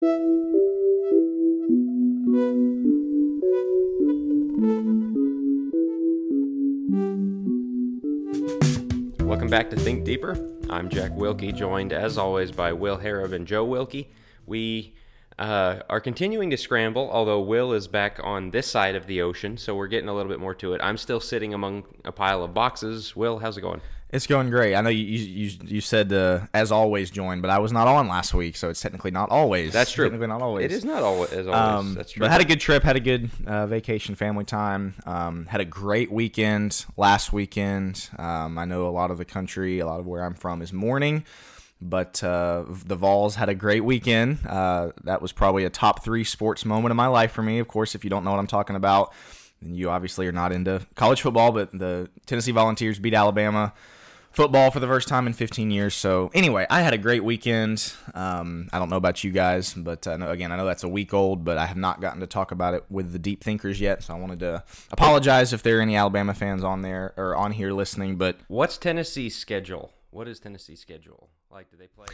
Welcome back to Think Deeper. I'm Jack Wilkie, joined as always by Will Harrod and Joe Wilkie. We are continuing to scramble, although Will is back on this side of the ocean, so we're getting a little bit more to it. I'm still sitting among a pile of boxes. Will, how's it going? It's going great. I know you said as always joined, but I was not on last week, so it's technically not always. That's true. Technically not always. It is not always as always. That's true. But had a good trip, had a good vacation, family time. Had a great weekend last weekend. I know a lot of the country, a lot of where I'm from is mourning, but the Vols had a great weekend. That was probably a top 3 sports moment of my life for me. Of course, if you don't know what I'm talking about, then you obviously are not into college football, but the Tennessee Volunteers beat Alabama football for the first time in 15 years. So anyway, I had a great weekend. I don't know about you guys, but I know that's a week old, but I have not gotten to talk about it with the deep thinkers yet. So I wanted to apologize if there are any Alabama fans on there or on here listening. But what's Tennessee's schedule? What is Tennessee's schedule like? Do they play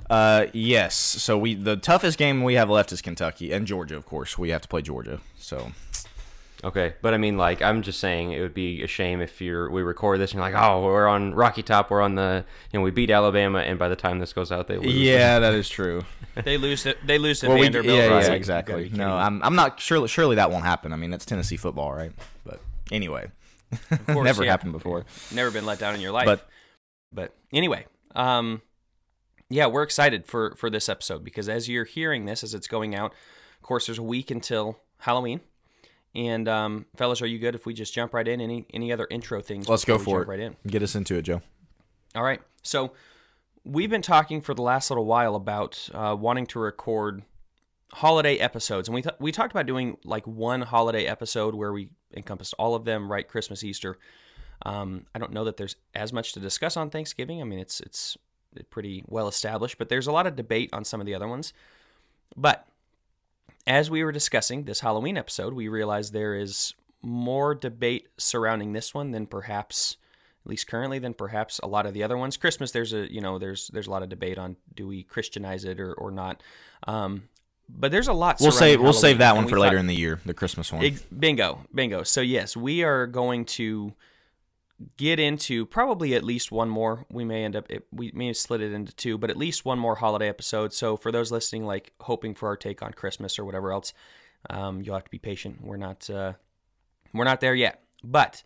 again? Yes. So the toughest game we have left is Kentucky and Georgia. Of course, we have to play Georgia. So. Okay, but I mean, like, I'm just saying it would be a shame if we record this and you're like, oh, we're on Rocky Top, we're on we beat Alabama, and by the time this goes out, they lose. Yeah, that is true. They lose to Vanderbilt. Yeah, exactly. No, I'm not surely that won't happen. I mean, that's Tennessee football, right? But anyway, of course, never happened before. Never been let down in your life. But anyway, yeah, we're excited for this episode because as you're hearing this, as it's going out, of course, there's a week until Halloween. And fellas, are you good if we just jump right in? Any other intro things? Let's go for it. Right in? Get us into it, Joe. All right. So we've been talking for the last little while about wanting to record holiday episodes, and we talked about doing like one holiday episode where we encompassed all of them, right? Christmas, Easter. I don't know that there's as much to discuss on Thanksgiving. I mean, it's pretty well established, but there's a lot of debate on some of the other ones. But as we were discussing this Halloween episode, we realized there is more debate surrounding this one than perhaps, at least currently, than perhaps a lot of the other ones. Christmas, there's a lot of debate on do we Christianize it or not. But there's a lot. We'll save that one for later in the year, the Christmas one. Bingo. So yes, we are going to get into probably at least one more. We may have split it into 2, but at least one more holiday episode. So for those listening, like hoping for our take on Christmas or whatever else, you'll have to be patient. We're not there yet. But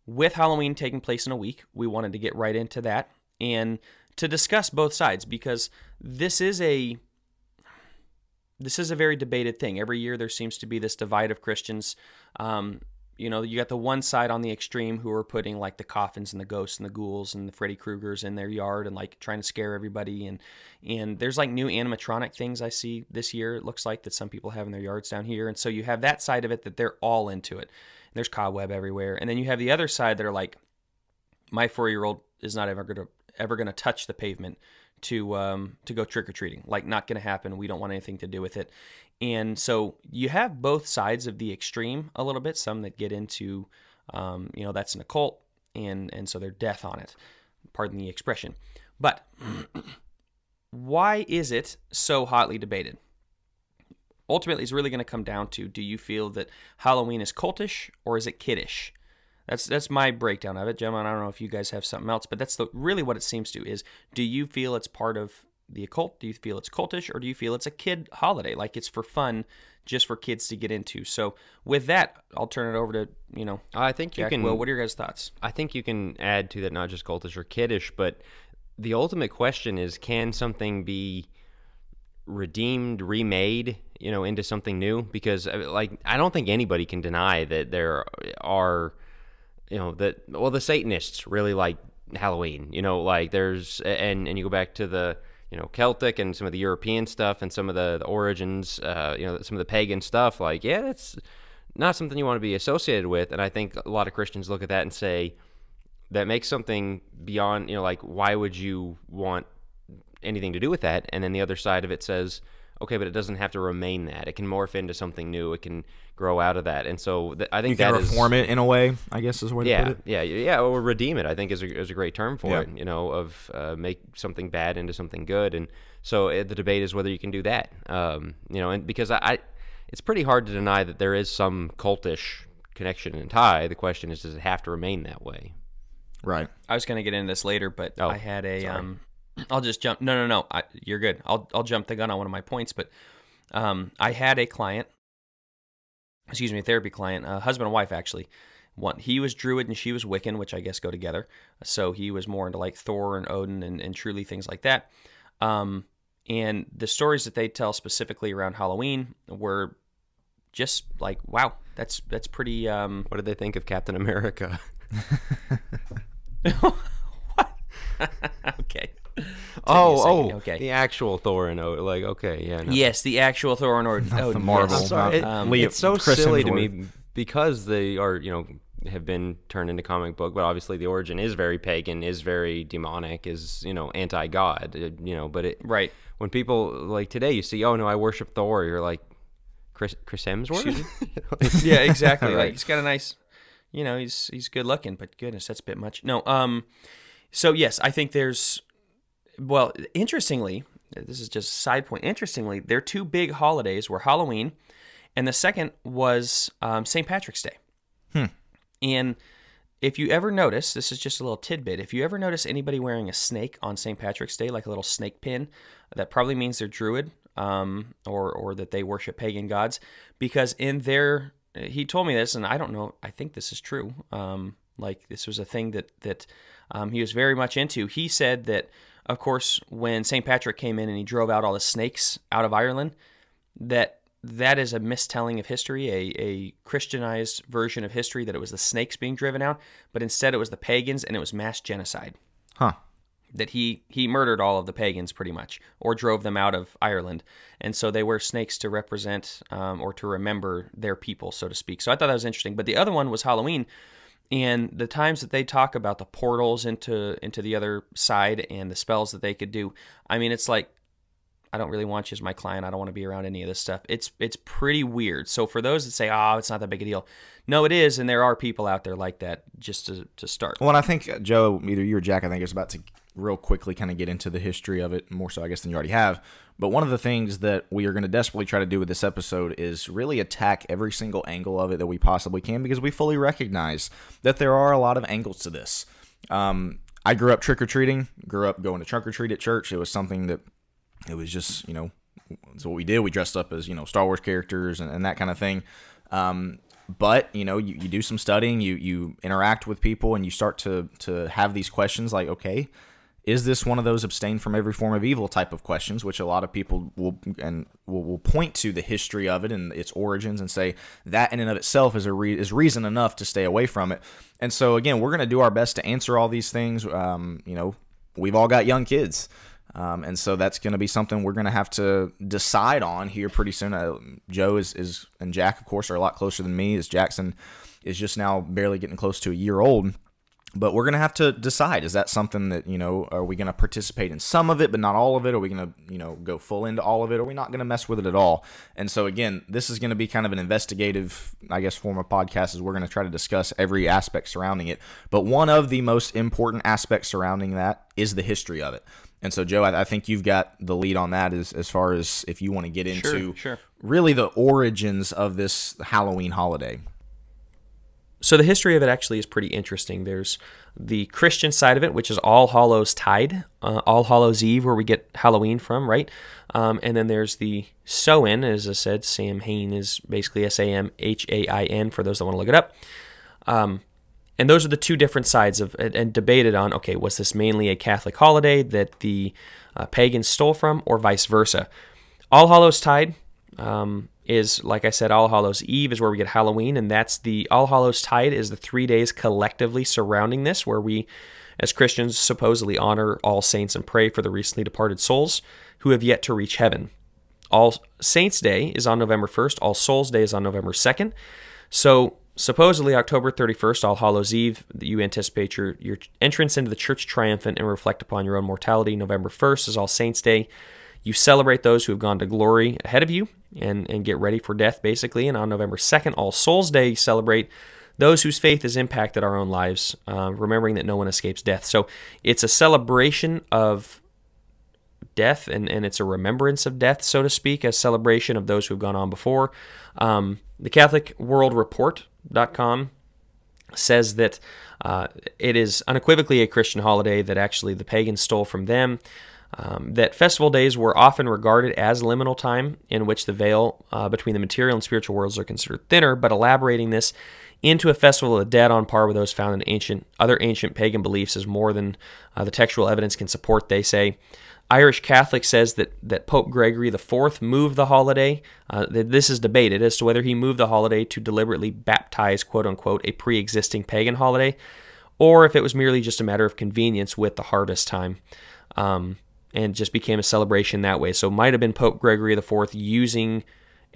with Halloween taking place in a week, we wanted to get right into that and to discuss both sides because this is a very debated thing. Every year there seems to be this divide of Christians. You got the one side on the extreme who are putting like the coffins and the ghosts and the ghouls and the Freddy Kruegers in their yard and like trying to scare everybody. And there's like new animatronic things I see this year, it looks like, that some people have in their yards down here. And so you have that side of it that they're all into it. And there's cobweb everywhere. And then you have the other side that are like, my 4-year-old is not ever gonna touch the pavement to go trick-or-treating. Like, not gonna happen. We don't want anything to do with it. And so you have both sides of the extreme a little bit, some that get into, that's an occult, and so they're death on it, pardon the expression. But why is it so hotly debated? Ultimately, it's really going to come down to, do you feel that Halloween is cultish or is it kiddish? That's my breakdown of it, gentlemen. I don't know if you guys have something else, but that's really what it seems to is, do you feel it's part of the occult? Do you feel it's cultish, or do you feel it's a kid holiday, like it's for fun, just for kids to get into? So with that, I'll turn it over to, I think Jack, you can. Will, what are your guys' thoughts? I think you can add to that, not just cultish or kiddish, but the ultimate question is, can something be redeemed, remade, into something new? Because I don't think anybody can deny that there are, the Satanists really like Halloween, there's, and you go back to the, Celtic and some of the European stuff and some of the origins, some of the pagan stuff, that's not something you want to be associated with. And I think a lot of Christians look at that and say, that makes something beyond, why would you want anything to do with that? And then the other side of it says, okay, but it doesn't have to remain that. It can morph into something new. It can grow out of that. And so I think you can reform it in a way, I guess is the way to put it. Yeah, or redeem it, I think is a great term for Yeah. it, of make something bad into something good. And so the debate is whether you can do that. And because it's pretty hard to deny that there is some cultish connection and tie. The question is, does it have to remain that way? Right. I was going to get into this later, but I had a I'll just jump. No. You're good. I'll jump the gun on one of my points, but I had a client, a therapy client, husband and wife actually. He was Druid and she was Wiccan, which I guess go together. So he was more into like Thor and Odin and truly things like that. And the stories that they tell specifically around Halloween were just like, wow, that's pretty. What did they think of Captain America? What? Okay. Okay. The actual Thor and Odin. Like, okay, yeah. No. Yes, the actual Thor and Odin. The Marvel. I'm sorry. It's so Chris silly to Hemsworth. me because they are, have been turned into comic book, but obviously the origin is very pagan, is very demonic, is, anti-God, but it, Right. when people, like today, you see, oh no, I worship Thor, you're like, Chris Hemsworth? Yeah, exactly. Right. Like he's got a nice, he's good looking, but goodness, that's a bit much. No, so yes, I think interestingly, this is just a side point. Interestingly, their two big holidays were Halloween, and the second was St. Patrick's Day. And if you ever notice, this is just a little tidbit, if you ever notice anybody wearing a snake on St. Patrick's Day, like a little snake pin, that probably means they're Druid, or that they worship pagan gods, because he told me this, and I don't know, I think this is true. Like this was a thing that he was very much into. He said that, of course, when St. Patrick came in and he drove out all the snakes out of Ireland, that is a mistelling of history, a Christianized version of history, that it was the snakes being driven out, but instead it was the pagans, and it was mass genocide. Huh. That he murdered all of the pagans pretty much, or drove them out of Ireland. And so they wear snakes to represent or to remember their people, so to speak. So I thought that was interesting. But the other one was Halloween. And the times that they talk about the portals into the other side and the spells that they could do, I mean, it's like, I don't really want you as my client. I don't want to be around any of this stuff. It's pretty weird. So for those that say, oh, it's not that big a deal, no, it is, and there are people out there like that, just to start. Well, and I think, Joe, either you or Jack, I think is about to real quickly kind of get into the history of it, more so, I guess, than you already have. But one of the things that we are going to desperately try to do with this episode is really attack every single angle of it that we possibly can, because we fully recognize that there are a lot of angles to this. I grew up trick-or-treating, grew up going to trunk-or-treat at church. It was something that, it was just, it's what we did. We dressed up as, Star Wars characters and that kind of thing. But, you do some studying, you interact with people, and you start to have these questions like, okay, is this one of those abstain from every form of evil type of questions, which a lot of people will point to the history of it and its origins and say that in and of itself is reason enough to stay away from it. And so, again, we're going to do our best to answer all these things. We've all got young kids. And so that's going to be something we're going to have to decide on here pretty soon. Joe is and Jack, of course, are a lot closer than me, as Jackson is just now barely getting close to a year old. But we're going to have to decide, is that something that, are we going to participate in some of it, but not all of it? Are we going to, go full into all of it? Are we not going to mess with it at all? And so, again, this is going to be kind of an investigative, I guess, form of podcast, as we're going to try to discuss every aspect surrounding it. But one of the most important aspects surrounding that is the history of it. And so, Joe, I think you've got the lead on that as far as if you want to get into really the origins of this Halloween holiday. So the history of it actually is pretty interesting. There's the Christian side of it, which is All Hallows Tide, All Hallows Eve, where we get Halloween from, right? And then there's the Samhain, as I said. Samhain is basically Samhain for those that want to look it up. And those are the two different sides of and debated on, okay, was this mainly a Catholic holiday that the pagans stole from, or vice versa? All Hallows Tide is, like I said, All Hallows Eve is where we get Halloween, and that's the All Hallows Tide is the 3 days collectively surrounding this, where we, as Christians, supposedly honor all saints and pray for the recently departed souls who have yet to reach heaven. All Saints' Day is on November 1st. All Souls' Day is on November 2nd. So supposedly October 31st, All Hallows Eve, you anticipate your entrance into the church triumphant and reflect upon your own mortality. November 1st is All Saints' Day. You celebrate those who have gone to glory ahead of you and get ready for death, basically. And on November 2nd, All Souls Day, you celebrate those whose faith has impacted our own lives, remembering that no one escapes death. So it's a celebration of death, and it's a remembrance of death, so to speak, a celebration of those who have gone on before. The CatholicWorldReport.com says that it is unequivocally a Christian holiday that actually the pagans stole from them, that festival days were often regarded as liminal time in which the veil between the material and spiritual worlds are considered thinner, but elaborating this into a festival of the dead on par with those found in other ancient pagan beliefs is more than the textual evidence can support, they say. Irish Catholic says that Pope Gregory IV moved the holiday. This is debated as to whether he moved the holiday to deliberately baptize, quote-unquote, a pre-existing pagan holiday, or if it was merely just a matter of convenience with the harvest time, and just became a celebration that way. So it might have been Pope Gregory IV using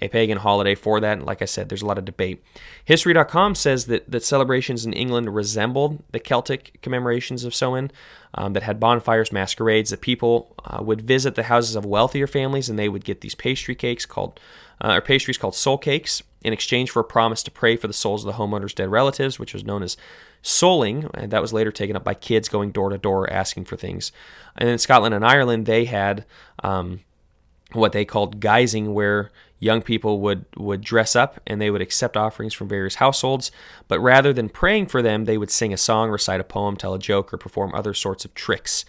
a pagan holiday for that. And like I said, there's a lot of debate. History.com says that celebrations in England resembled the Celtic commemorations of Samhain, that had bonfires, masquerades, that people would visit the houses of wealthier families, and they would get these pastries called soul cakes in exchange for a promise to pray for the souls of the homeowner's dead relatives, which was known as souling, and that was later taken up by kids going door to door asking for things. And in Scotland and Ireland, they had what they called guising, where young people would dress up and they would accept offerings from various households, but rather than praying for them, they would sing a song, recite a poem, tell a joke, or perform other sorts of tricks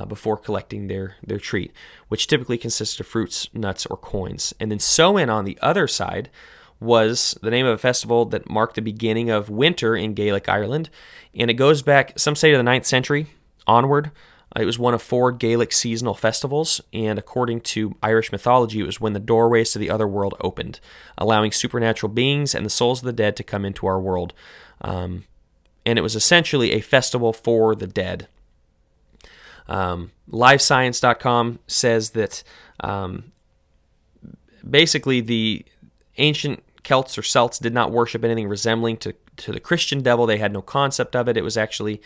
before collecting their treat, which typically consisted of fruits, nuts, or coins. And then Samhain, on the other side, was the name of a festival that marked the beginning of winter in Gaelic Ireland, and it goes back, some say, to the 9th century onward. It was one of 4 Gaelic seasonal festivals, and according to Irish mythology, it was when the doorways to the other world opened, allowing supernatural beings and the souls of the dead to come into our world. And it was essentially a festival for the dead. LiveScience.com says that basically the ancient Celts or Celts did not worship anything resembling to the Christian devil. They had no concept of it. It was actually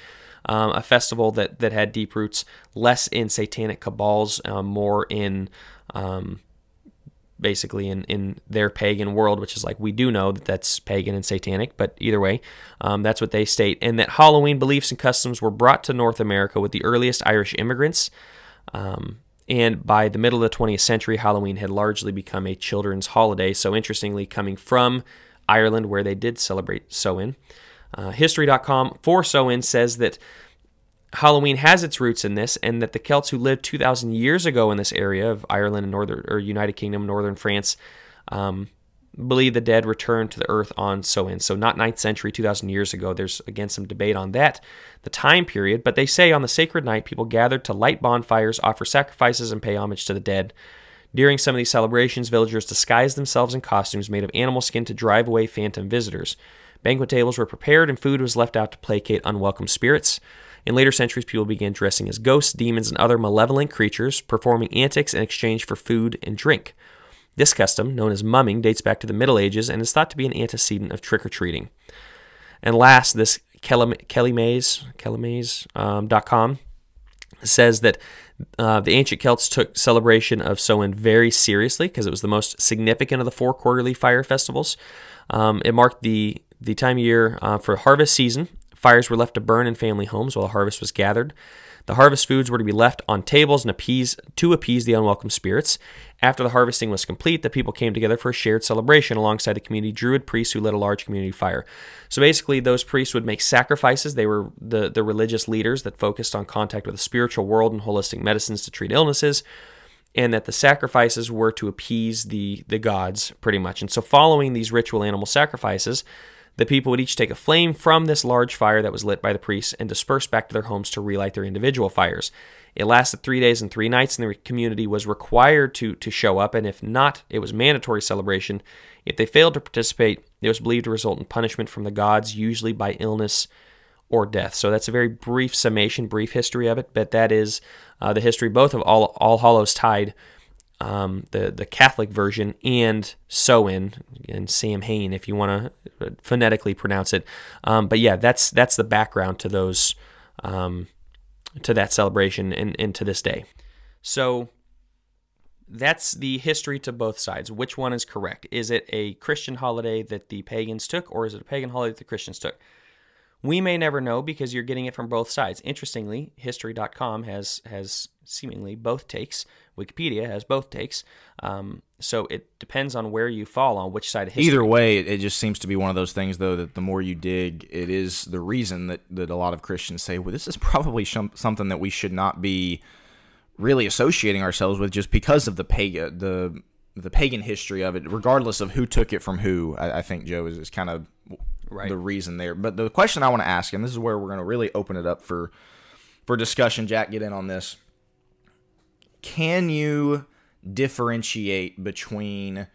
a festival that had deep roots, less in satanic cabals, more in basically in their pagan world, which is like, we do know that that's pagan and satanic, but either way, that's what they state. And that Halloween beliefs and customs were brought to North America with the earliest Irish immigrants. And by the middle of the 20th century, Halloween had largely become a children's holiday. So interestingly, coming from Ireland, where they did celebrate Samhain. History.com for Samhain says that Halloween has its roots in this, and that the Celts who lived 2,000 years ago in this area of Ireland and United Kingdom, northern France, believe the dead returned to the earth on Samhain. So not 9th century, 2,000 years ago. There's, again, some debate on that, the time period. But they say on the sacred night, people gathered to light bonfires, offer sacrifices, and pay homage to the dead. During some of these celebrations, villagers disguised themselves in costumes made of animal skin to drive away phantom visitors. Banquet tables were prepared, and food was left out to placate unwelcome spirits. In later centuries, people began dressing as ghosts, demons, and other malevolent creatures, performing antics in exchange for food and drink. This custom, known as mumming, dates back to the Middle Ages and is thought to be an antecedent of trick-or-treating. And last, this kellymays.com says that the ancient Celts took celebration of Samhain very seriously because it was the most significant of the 4 quarterly fire festivals. It marked the time of year for harvest season. Fires were left to burn in family homes while the harvest was gathered. The harvest foods were to be left on tables and to appease the unwelcome spirits. After the harvesting was complete, the people came together for a shared celebration alongside the community druid priests who led a large community fire. So basically, those priests would make sacrifices. They were the religious leaders that focused on contact with the spiritual world and holistic medicines to treat illnesses, and that the sacrifices were to appease the gods, pretty much. And so following these ritual animal sacrifices, the people would each take a flame from this large fire that was lit by the priests and disperse back to their homes to relight their individual fires. It lasted 3 days and 3 nights, and the community was required to show up, and if not, it was mandatory celebration. If they failed to participate, it was believed to result in punishment from the gods, usually by illness or death. So that's a very brief summation, brief history of it, but that is the history both of All Hallows Tide, the Catholic version, and Samhain, and Samhain if you want to phonetically pronounce it. But yeah, that's the background to those to that celebration and to this day. So that's the history to both sides. Which one is correct? Is it a Christian holiday that the pagans took, or is it a pagan holiday that the Christians took? We may never know because you're getting it from both sides. Interestingly, history.com has seemingly both takes. Wikipedia has both takes. So it depends on where you fall on which side of history. Either way, it just seems to be one of those things, though, that the more you dig, it is the reason that a lot of Christians say, well, this is probably something that we should not be really associating ourselves with just because of the pagan history of it, regardless of who took it from who. I think, Joe, is kind of right. the reason there. But the question I want to ask, and this is where we're going to really open it up for discussion. Jack, get in on this. Can you differentiate between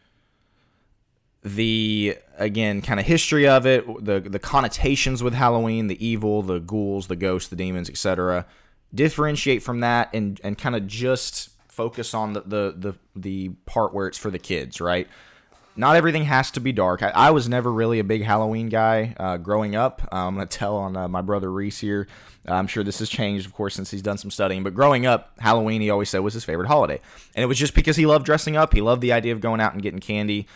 the, again, kind of history of it, the connotations with Halloween, the evil, the ghouls, the ghosts, the demons, etc., differentiate from that and kind of just focus on the part where it's for the kids, right? Not everything has to be dark. I was never really a big Halloween guy growing up. I'm going to tell on my brother Reese here. I'm sure this has changed, of course, since he's done some studying. But growing up, Halloween, he always said, was his favorite holiday. And it was just because he loved dressing up. He loved the idea of going out and getting candy.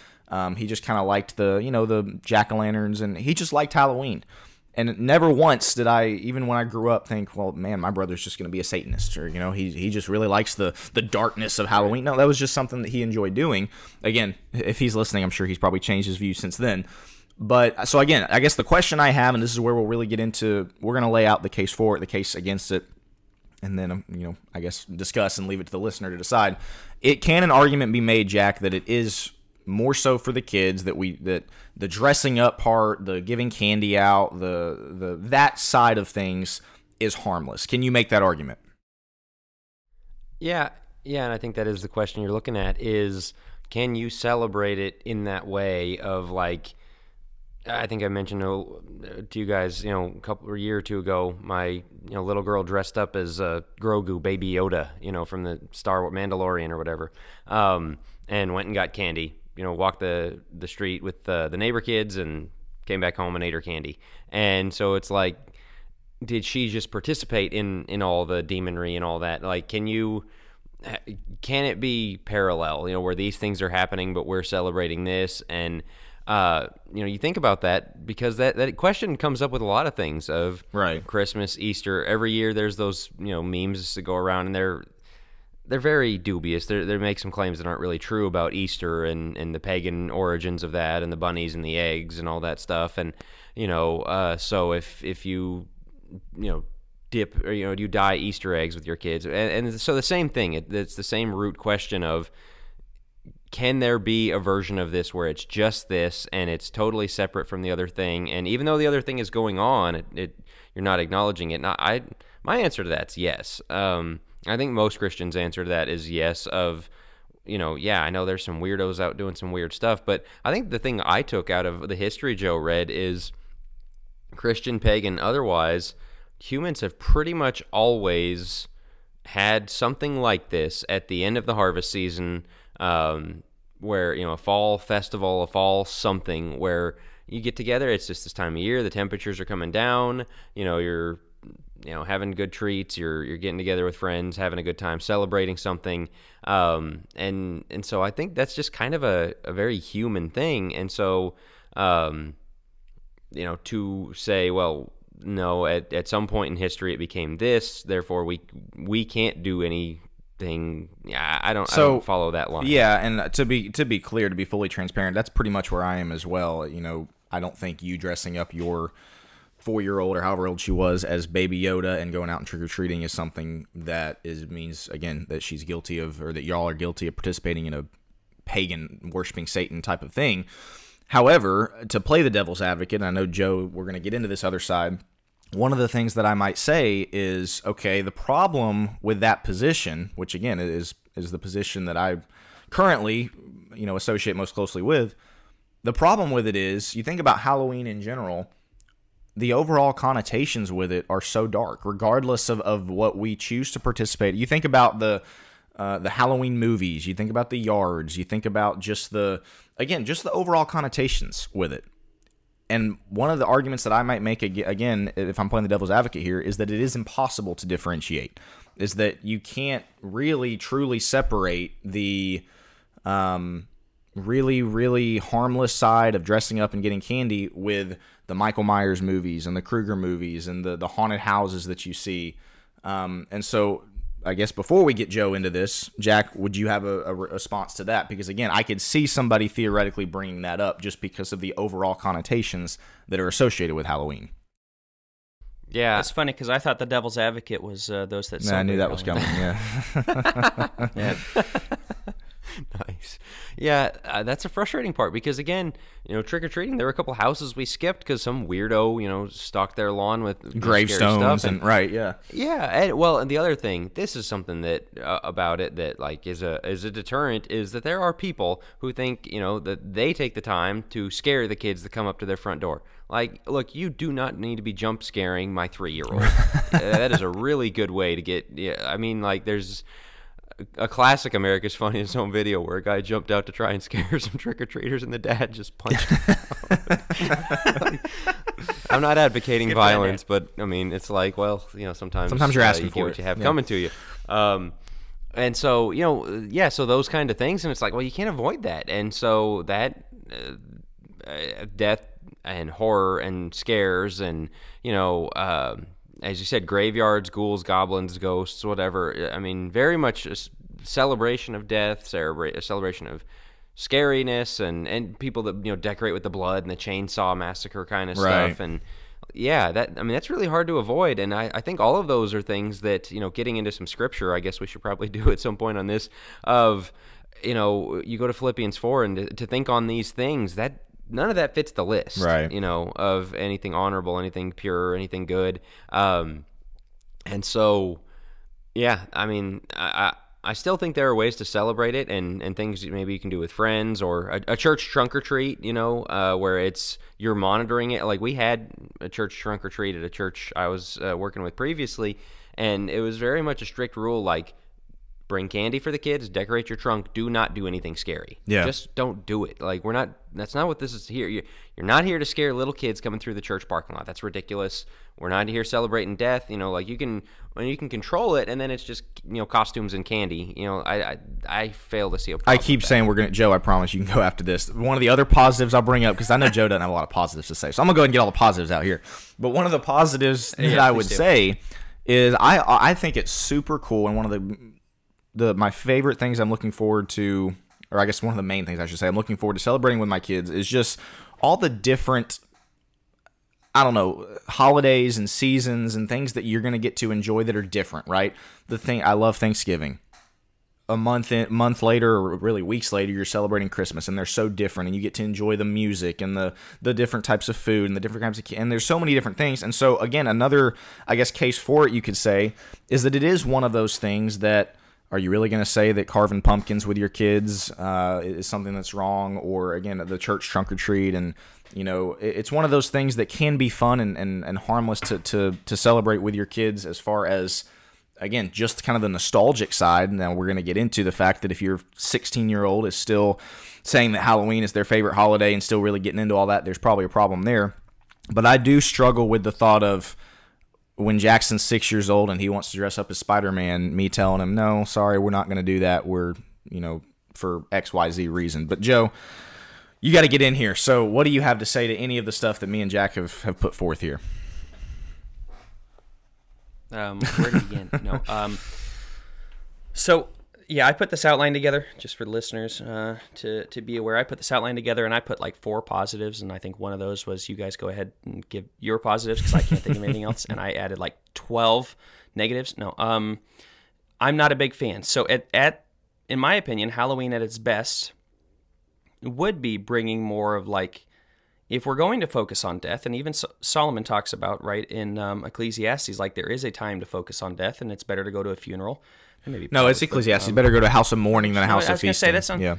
He just kind of liked the jack-o'-lanterns, and he just liked Halloween. And never once did I, even when I grew up, think, well, man, my brother's just going to be a Satanist, or, he just really likes the darkness of Halloween. No, that was just something that he enjoyed doing. Again, if he's listening, I'm sure he's probably changed his view since then. But, so again, I guess the question I have, and this is where we'll really get into, we're going to lay out the case for it, the case against it, and then, I guess discuss and leave it to the listener to decide. Can an argument be made, Jack, that it is more so for the kids, that the dressing up part, the giving candy out, that side of things is harmless? Can you make that argument? Yeah, and I think that is the question you're looking at, is can you celebrate it in that way of, like, I think I mentioned to you guys, a year or two ago, my little girl dressed up as Grogu, Baby Yoda, from the Star Wars Mandalorian or whatever, and went and got candy. Walked the street with the neighbor kids and came back home and ate her candy. And so it's like, did she just participate in all the demonry and all that? Like, can it be parallel, where these things are happening, but we're celebrating this? And, you think about that, because that question comes up with a lot of things of right. Christmas, Easter. Every year there's those, memes that go around, and they're very dubious. They make some claims that aren't really true about Easter and the pagan origins of that, and the bunnies and the eggs and all that stuff. And so if you dip, or you dye Easter eggs with your kids, and so the same thing. It's the same root question of, can there be a version of this where it's just this and it's totally separate from the other thing? And even though the other thing is going on, you're not acknowledging it. My answer to that's yes. I think most Christians' answer to that is yes, of, yeah, I know there's some weirdos out doing some weird stuff, but I think the thing I took out of the history Joe read is, Christian, pagan, otherwise, humans have pretty much always had something like this at the end of the harvest season, where, a fall festival, a fall something, where you get together. It's just this time of year, the temperatures are coming down, you're having good treats, you're getting together with friends, having a good time, celebrating something, and so I think that's just kind of a very human thing. And so to say, well, no, at some point in history it became this, therefore we can't do anything. Yeah, I don't follow that line. Yeah, and to be clear, to be fully transparent, that's pretty much where I am as well. I don't think you dressing up your 4-year-old or however old she was as Baby Yoda and going out and trick-or-treating is something that means, again, that she's guilty of, or that y'all are guilty of participating in a pagan, worshiping Satan type of thing. However, to play the devil's advocate, and I know, Joe, we're going to get into this other side, one of the things that I might say is, okay, the problem with that position, which again is the position that I currently, associate most closely with, the problem with it is, you think about Halloween in general, the overall connotations with it are so dark, regardless of what we choose to participate. You think about the Halloween movies, you think about the yards, you think about just the overall connotations with it. And one of the arguments that I might make, again, if I'm playing the devil's advocate here, is that it is impossible to differentiate. is that you can't really truly separate the really, really harmless side of dressing up and getting candy with the Michael Myers movies and the Krueger movies and the haunted houses that you see. And so I guess before we get Joe into this, Jack, would you have a response to that? Because, again, I could see somebody theoretically bringing that up just because of the overall connotations that are associated with Halloween. Yeah. It's funny because I thought the devil's advocate was those that I knew that was Halloween. coming, yeah. Yeah. Nice. Yeah, that's a frustrating part because, again, trick-or-treating, there were a couple houses we skipped because some weirdo, stalked their lawn with gravestones and right, yeah. Yeah, and the other thing, this is something that about it that like is a deterrent, is that there are people who think, that they take the time to scare the kids that come up to their front door. Like, look, you do not need to be jump scaring my 3-year-old. That is a really good way to get. Yeah, I mean, like, there's a classic America's Funniest Home Video where a guy jumped out to try and scare some trick-or-treaters and the dad just punched him. I'm not advocating violence, but I mean, it's like, well, sometimes you're asking you for get it. what you have coming to you. And so, so those kind of things, and it's like, well, you can't avoid that. And so that death and horror and scares and, as you said, graveyards, ghouls, goblins, ghosts, whatever. I mean, very much a celebration of death, a celebration of scariness, and people that decorate with the blood and the chainsaw massacre kind of stuff. And yeah, that's really hard to avoid. And I think all of those are things that getting into some scripture, I guess we should probably do at some point on this. Of you go to Philippians 4 and to think on these things that. None of that fits the list, right? Of anything honorable, anything pure, anything good. And so, yeah, I mean, I still think there are ways to celebrate it and things maybe you can do with friends or a church trunk or treat, where you're monitoring it. Like we had a church trunk or treat at a church I was working with previously, and it was very much a strict rule, like, bring candy for the kids, decorate your trunk, do not do anything scary. Yeah. Just don't do it. Like, that's not what this is here. You're not here to scare little kids coming through the church parking lot. That's ridiculous. We're not here celebrating death. Like you can control it, and then it's just, costumes and candy. I fail to see a problem. I keep saying Joe, I promise you can go after this. One of the other positives I'll bring up, because I know Joe doesn't have a lot of positives to say, so I'm going to go ahead and get all the positives out here. But one of the positives that I would say is I think it's super cool, and one of my favorite things I'm looking forward to, or I guess one of the main things I should say I'm looking forward to celebrating with my kids, is just all the different, holidays and seasons and things that you're going to get to enjoy that are different, right? I love Thanksgiving. A month later, or really weeks later, you're celebrating Christmas, and they're so different, and you get to enjoy the music and the different types of food and the different kinds and there's so many different things. And so again, another, I guess, case for it, you could say, is that it is one of those things that, are you really going to say that carving pumpkins with your kids is something that's wrong? Or, again, the church trunk or treat. And, it's one of those things that can be fun and harmless to celebrate with your kids, as far as, again, just kind of the nostalgic side. Now, we're going to get into the fact that if your 16-year-old is still saying that Halloween is their favorite holiday and still really getting into all that, there's probably a problem there. But I do struggle with the thought of, when Jackson's 6 years old and he wants to dress up as Spider-Man, me telling him, no, sorry, we're not going to do that. We're, for XYZ reason. But Joe, you got to get in here. So what do you have to say to any of the stuff that me and Jack have put forth here? Where to begin? No. So, yeah, I put this outline together just for the listeners to be aware. I put this outline together, and I put like 4 positives, and I think one of those was you guys go ahead and give your positives because I can't think of anything else, and I added like 12 negatives. No, I'm not a big fan. So in my opinion, Halloween at its best would be bringing more of like, if we're going to focus on death, and even Solomon talks about, right, in Ecclesiastes, like there is a time to focus on death, and it's better to go to a funeral. No, it's Ecclesiastes. Better go to a house of mourning than a house of feasting. I was going to say, yeah.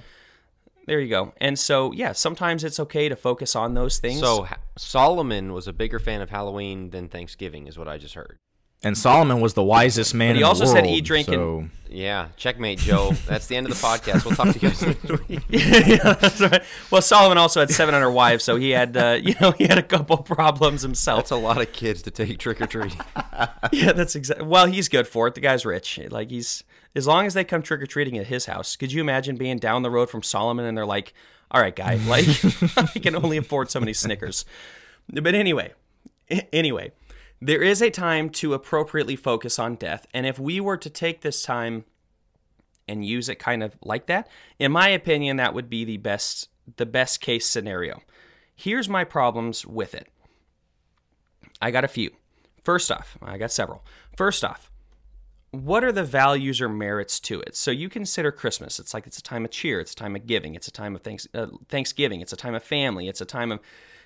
There you go. And so, yeah, sometimes it's okay to focus on those things. So Solomon was a bigger fan of Halloween than Thanksgiving, is what I just heard. And Solomon was the wisest man But he in also the world. said eat, drink, so. and Yeah, checkmate, Joe. That's the end of the podcast. We'll talk to you guys next week. yeah, that's right. Well, Solomon also had 700 wives, so he had, he had a couple problems himself. That's a lot of kids to take trick or treating. Yeah, that's exactly. Well, he's good for it. The guy's rich. Like as long as they come trick or treating at his house. Could you imagine being down the road from Solomon and they're like, "All right, guy, like I can only afford so many Snickers." But anyway, there is a time to appropriately focus on death, and if we were to take this time and use it kind of like that, in my opinion, that would be the best case scenario. Here's my problems with it. I got a few. First off, I got several. First off, what are the values or merits to it? So you consider Christmas. It's like it's a time of cheer. It's a time of giving. It's a time of Thanksgiving. It's a time of family. It's a time of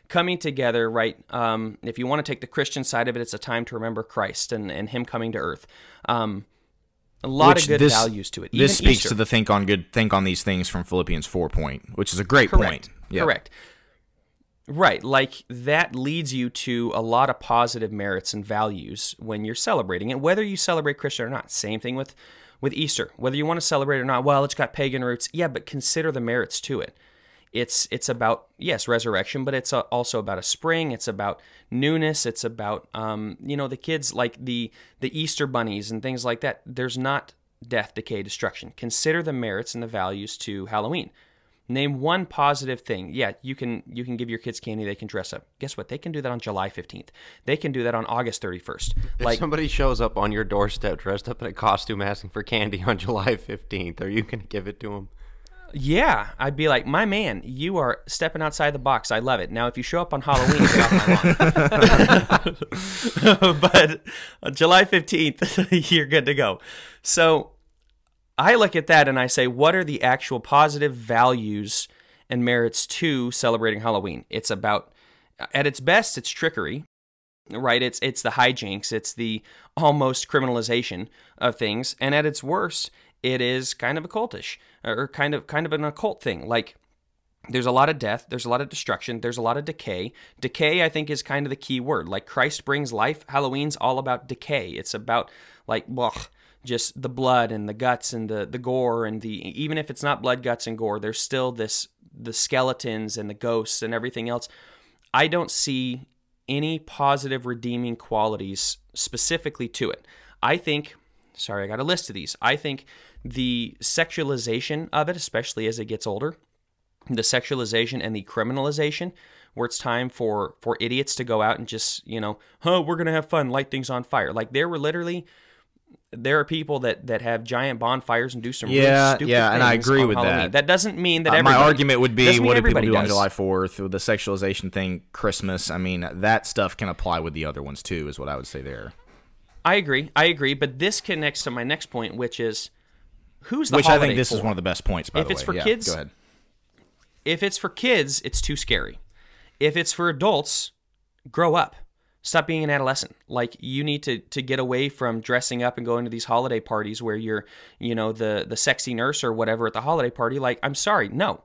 coming together, right? If you want to take the Christian side of it, it's a time to remember Christ and Him coming to earth. A lot of good values to it. Even This speaks Easter. to the think on these things from Philippians 4 point, which is a great Correct. point. Yeah. Correct. Right. Like that leads you to a lot of positive merits and values when you're celebrating it, whether you celebrate Christian or not. Same thing with Easter. Whether you want to celebrate it or not, well, it's got pagan roots. Yeah, but consider the merits to it. It's about, yes, resurrection, but it's also about a spring. It's about newness. It's about, the kids, like the Easter bunnies and things like that. There's not death, decay, destruction. Consider the merits and the values to Halloween. Name one positive thing. Yeah, you can give your kids candy. They can dress up. Guess what? They can do that on July 15th. They can do that on August 31st. If somebody shows up on your doorstep dressed up in a costume asking for candy on July 15th, are you going to give it to them? Yeah, I'd be like, my man, you are stepping outside the box. I love it. Now, if you show up on Halloween, get off my lawn. But on July 15th, you're good to go. So I look at that and I say, what are the actual positive values and merits to celebrating Halloween? It's about, at its best, it's trickery, right? It's the hijinks. It's the almost criminalization of things. And at its worst, it is kind of occultish, or kind of an occult thing. Like, there's a lot of death, there's a lot of destruction, there's a lot of decay. Decay, I think, is kind of the key word. Like, Christ brings life. Halloween's all about decay. It's about, like, just the blood and the guts and the gore, and even if it's not blood, guts, and gore, there's still the skeletons and the ghosts and everything else. I don't see any positive redeeming qualities specifically to it. I think, sorry, I got a list of these. I think the sexualization of it, especially as it gets older, the sexualization and the criminalization, where it's time for idiots to go out and just, we're going to have fun, light things on fire. Like, there are people that have giant bonfires and do some really stupid things. Yeah, and I agree on with Halloween. that. That doesn't mean that everybody... My argument would be, what do people do on does. July 4th with the sexualization thing, Christmas? I mean, that stuff can apply with the other ones too, is what I would say there. I agree, but this connects to my next point, which is, who's the holiday I think this for? is one of the best points, by the way. If it's for Yeah, kids, go ahead. If it's for kids, it's too scary. If it's for adults, grow up. Stop being an adolescent. Like, you need to get away from dressing up and going to these holiday parties where you're, the sexy nurse or whatever at the holiday party. Like, I'm sorry, no.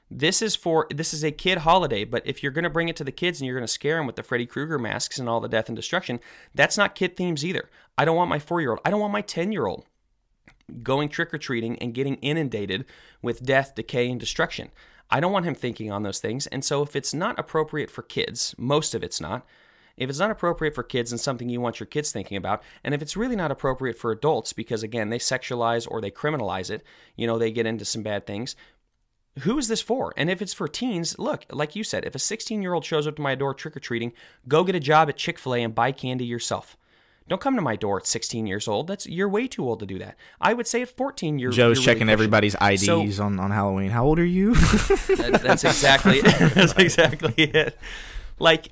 This is a kid holiday, but if you're going to bring it to the kids and you're going to scare them with the Freddy Krueger masks and all the death and destruction, that's not kid themes either. I don't want my 4-year-old, I don't want my 10-year-old going trick-or-treating and getting inundated with death, decay, and destruction. I don't want him thinking on those things. And so if it's not appropriate for kids, most of it's not, if it's not appropriate for kids and something you want your kids thinking about, and if it's really not appropriate for adults because, again, they sexualize or they criminalize it, they get into some bad things, who is this for? And if it's for teens, look, like you said, if a 16-year-old shows up to my door trick-or-treating, go get a job at Chick-fil-A and buy candy yourself. Don't come to my door at 16 years old. You're way too old to do that. I would say at 14, you're Joe's really checking pushing. everybody's IDs on Halloween. How old are you? That's exactly it. That's exactly it. Like,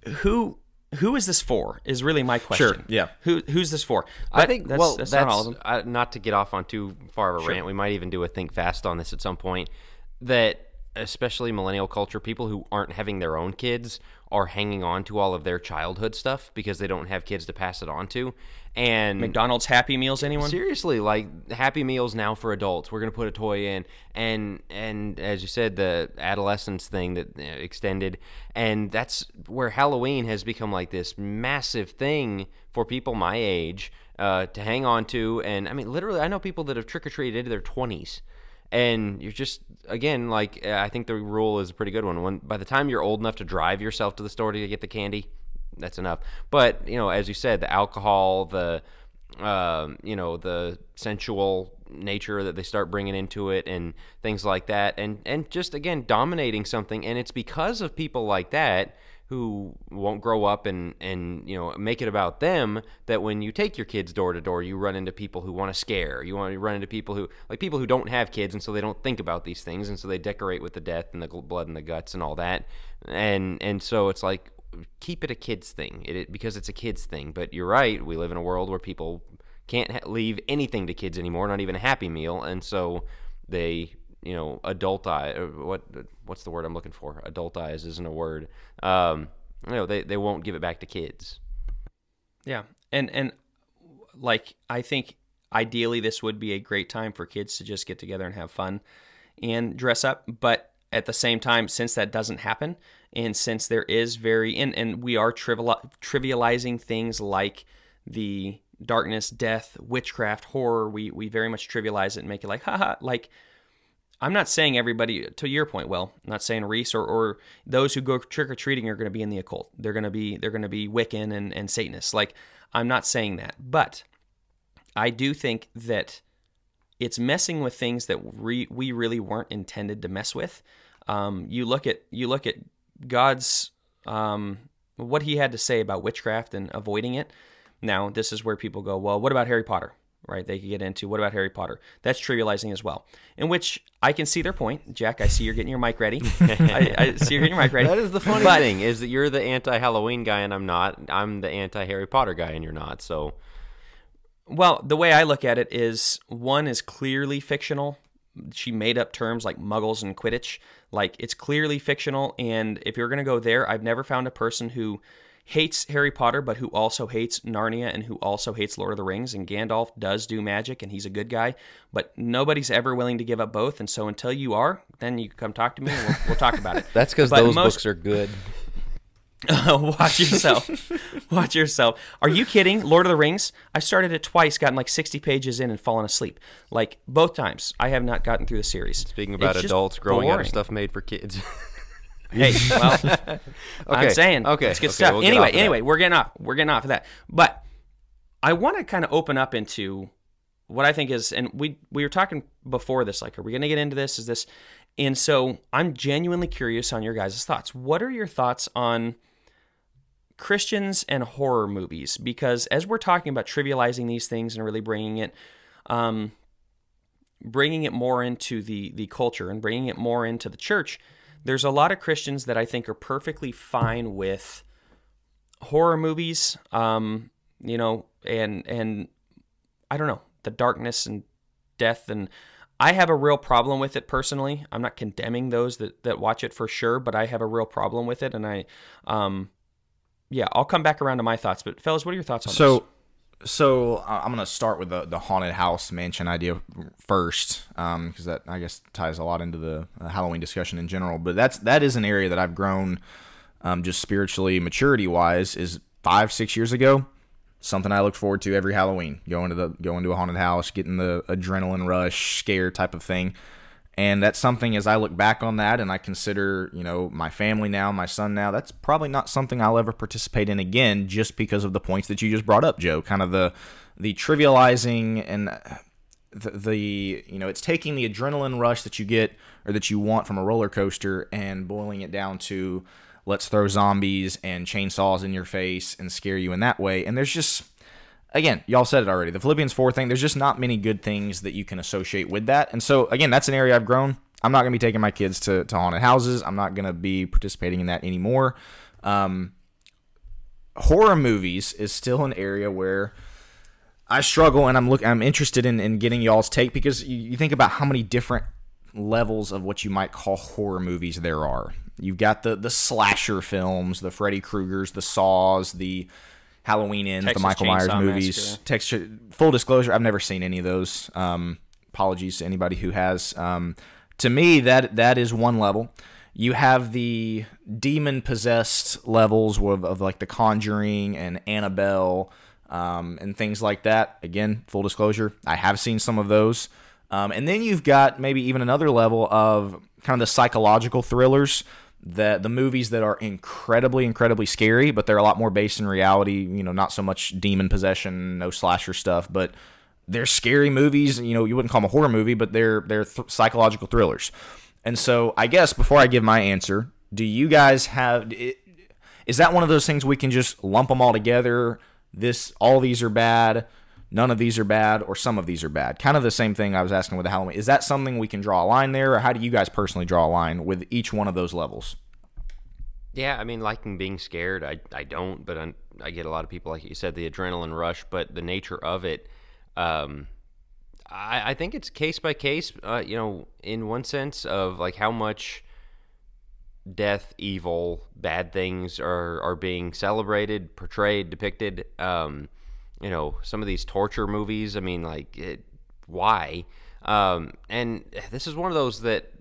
who is this for is really my question. Sure, yeah. Who's this for? I think, that's not all of them. Not to get off on too far of a rant, we might even do a think fast on this at some point, that especially millennial culture, people who aren't having their own kids are hanging on to all of their childhood stuff because they don't have kids to pass it on to. And McDonald's Happy Meals, anyone? seriously, like Happy Meals now for adults. We're gonna put a toy in, and as you said, the adolescence thing that extended, and that's where Halloween has become like this massive thing for people my age to hang on to. And I mean, literally, I know people that have trick or treated into their 20s. And you're just, again, like, I think the rule is a pretty good one. When by the time you're old enough to drive yourself to the store to get the candy, that's enough. But, you know, as you said, the alcohol, the sensual nature that they start bringing into it and things like that, and just, again, dominating something. And it's because of people like that who won't grow up and make it about them, that when you take your kids door to door, you run into people who want to scare. You want to run into people who don't have kids, and so they don't think about these things, and so they decorate with the death and the blood and the guts and all that. And so it's like, keep it a kids thing, because it's a kids thing. But you're right, we live in a world where people can't leave anything to kids anymore, not even a Happy Meal, and so they adultize. What's the word I'm looking for? Adultize isn't a word. They won't give it back to kids. Yeah, and like, I think ideally this would be a great time for kids to just get together and have fun and dress up. But at the same time, since that doesn't happen, and since there is and we are trivializing things like the darkness, death, witchcraft, horror, we very much trivialize it and make it like, haha, like, I'm not saying everybody, to your point, Will, I'm not saying Reese or those who go trick-or-treating are going to be in the occult. They're going to be Wiccan and Satanists. Like, I'm not saying that. But I do think that it's messing with things that we really weren't intended to mess with. You look at God's, what he had to say about witchcraft and avoiding it. Now, this is where people go, well, what about Harry Potter? Right? They could get into, what about Harry Potter? That's trivializing as well. In which I can see their point. Jack, I see you're getting your mic ready. I see you're getting your mic ready. That is the funny thing, is that you're the anti-Halloween guy and I'm not. I'm the anti-Harry Potter guy and you're not. So, well, the way I look at it is, one is clearly fictional. She made up terms like muggles and Quidditch. Like, it's clearly fictional. And if you're going to go there, I've never found a person who hates Harry Potter, but who also hates Narnia and who also hates Lord of the Rings. And Gandalf does do magic, and he's a good guy, but nobody's ever willing to give up both. And so until you are, then you come talk to me, and we'll talk about it. That's because those books are good. Watch yourself. Watch yourself. Are you kidding? Lord of the Rings? I started it twice, gotten like 60 pages in, and fallen asleep. Like, both times, I have not gotten through the series. Speaking about adults growing out of stuff made for kids. Hey, well, okay. I'm saying, okay, it's good okay, stuff. We'll Anyway, we're getting off of that. But I want to kind of open up into what I think is, and we were talking before this, like, are we going to get into this? Is this? And so I'm genuinely curious on your guys' thoughts. What are your thoughts on Christians and horror movies? Because as we're talking about trivializing these things and really bringing it more into the culture and bringing it more into the church, there's a lot of Christians that I think are perfectly fine with horror movies, and I don't know, the darkness and death, and I have a real problem with it personally. I'm not condemning those that watch it for sure, but I have a real problem with it, and I'll come back around to my thoughts. But fellas, what are your thoughts on this? So I'm going to start with the haunted house mansion idea first, because that, I guess, ties a lot into the Halloween discussion in general. But that is an area that I've grown just spiritually, maturity-wise, is 5-6 years ago. Something I looked forward to every Halloween, going to a haunted house, getting the adrenaline rush, scare type of thing. And that's something, as I look back on that and I consider, my family now, my son now, that's probably not something I'll ever participate in again, just because of the points that you just brought up, Joe. Kind of the trivializing and it's taking the adrenaline rush that you get or that you want from a roller coaster and boiling it down to, let's throw zombies and chainsaws in your face and scare you in that way. And there's just, again, y'all said it already, the Philippians 4 thing, there's just not many good things that you can associate with that. And so, again, that's an area I've grown. I'm not going to be taking my kids to haunted houses. I'm not going to be participating in that anymore. Horror movies is still an area where I struggle, and I'm interested in getting y'all's take, because you think about how many different levels of what you might call horror movies there are. You've got the slasher films, the Freddy Kruegers, the Saws, the Halloween Ends, the Michael Myers movies. Full disclosure, I've never seen any of those. Apologies to anybody who has. To me, that is one level. You have the demon-possessed levels of like The Conjuring and Annabelle and things like that. Again, full disclosure, I have seen some of those. And then you've got maybe even another level of kind of the psychological thrillers, the movies that are incredibly, incredibly scary, but they're a lot more based in reality. Not so much demon possession, no slasher stuff, but they're scary movies. You wouldn't call them a horror movie, but they're psychological thrillers. And so I guess before I give my answer, do you guys is that one of those things we can just lump them all together? All these are bad, none of these are bad, or some of these are bad? Kind of the same thing I was asking with the Halloween. Is that something we can draw a line there, or how do you guys personally draw a line with each one of those levels? Yeah, I mean, liking being scared, I don't, but I get a lot of people, like you said, the adrenaline rush, but the nature of it, I think it's case by case, in one sense of like how much death, evil, bad things are being celebrated, portrayed, depicted. Some of these torture movies, I mean, why? And this is one of those that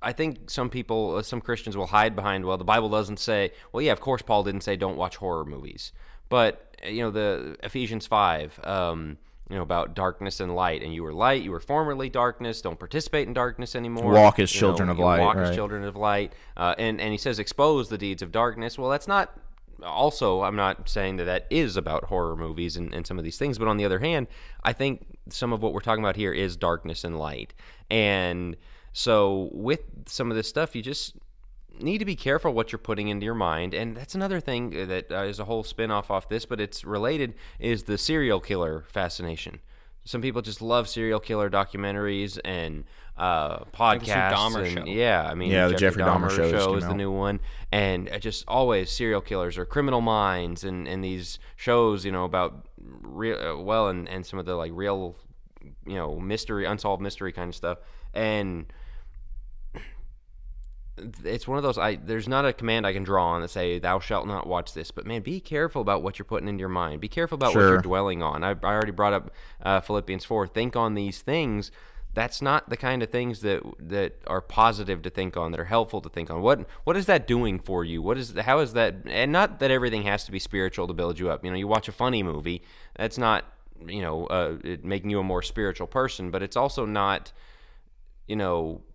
I think some Christians will hide behind, well, the Bible doesn't say, well, yeah, of course Paul didn't say don't watch horror movies. But, the Ephesians 5, about darkness and light, and you were light, you were formerly darkness, don't participate in darkness anymore. Walk as children of light. Walk as children of light. And he says expose the deeds of darkness. Well, that's not, also, I'm not saying that is about horror movies and some of these things, but on the other hand, I think some of what we're talking about here is darkness and light. And so with some of this stuff, you just need to be careful what you're putting into your mind. And that's another thing that is a whole spin-off off this, but it's related, is the serial killer fascination. Some people just love serial killer documentaries and podcasts. Dahmer show. Yeah, I mean, the Jeffrey Dahmer show is the new one. And just always serial killers or criminal minds and these shows, about real, and some of the like real, mystery, unsolved mystery kind of stuff. And it's one of those, there's not a command I can draw on that say thou shalt not watch this, but man, be careful about what you're putting into your mind. Be careful about what you're dwelling on. I already brought up Philippians 4. Think on these things. That's not the kind of things that are positive to think on, that are helpful to think on. What is that doing for you? How is that? And not that everything has to be spiritual to build you up. You watch a funny movie, that's not it making you a more spiritual person, but it's also not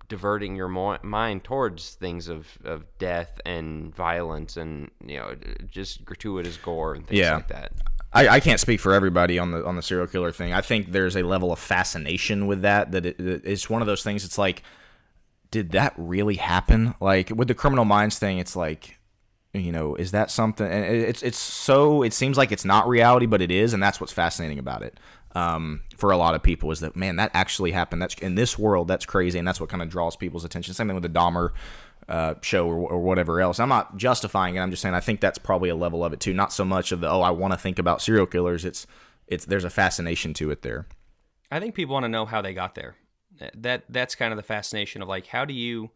diverting your mind towards things of death and violence and just gratuitous gore and things like that. I can't speak for everybody on the serial killer thing. I think there's a level of fascination with that it's one of those things. It's like, did that really happen? Like with the Criminal Minds thing, it's like, is that something? And it seems like it's not reality, but it is, and that's what's fascinating about it. For a lot of people is that, man, that actually happened. That's in this world. That's crazy, and that's what kind of draws people's attention. Same thing with the Dahmer show or whatever else. I'm not justifying it. I'm just saying I think that's probably a level of it too. Not so much of I want to think about serial killers. It's there's a fascination to it there. I think people want to know how they got there. That's kind of the fascination of like, how do you?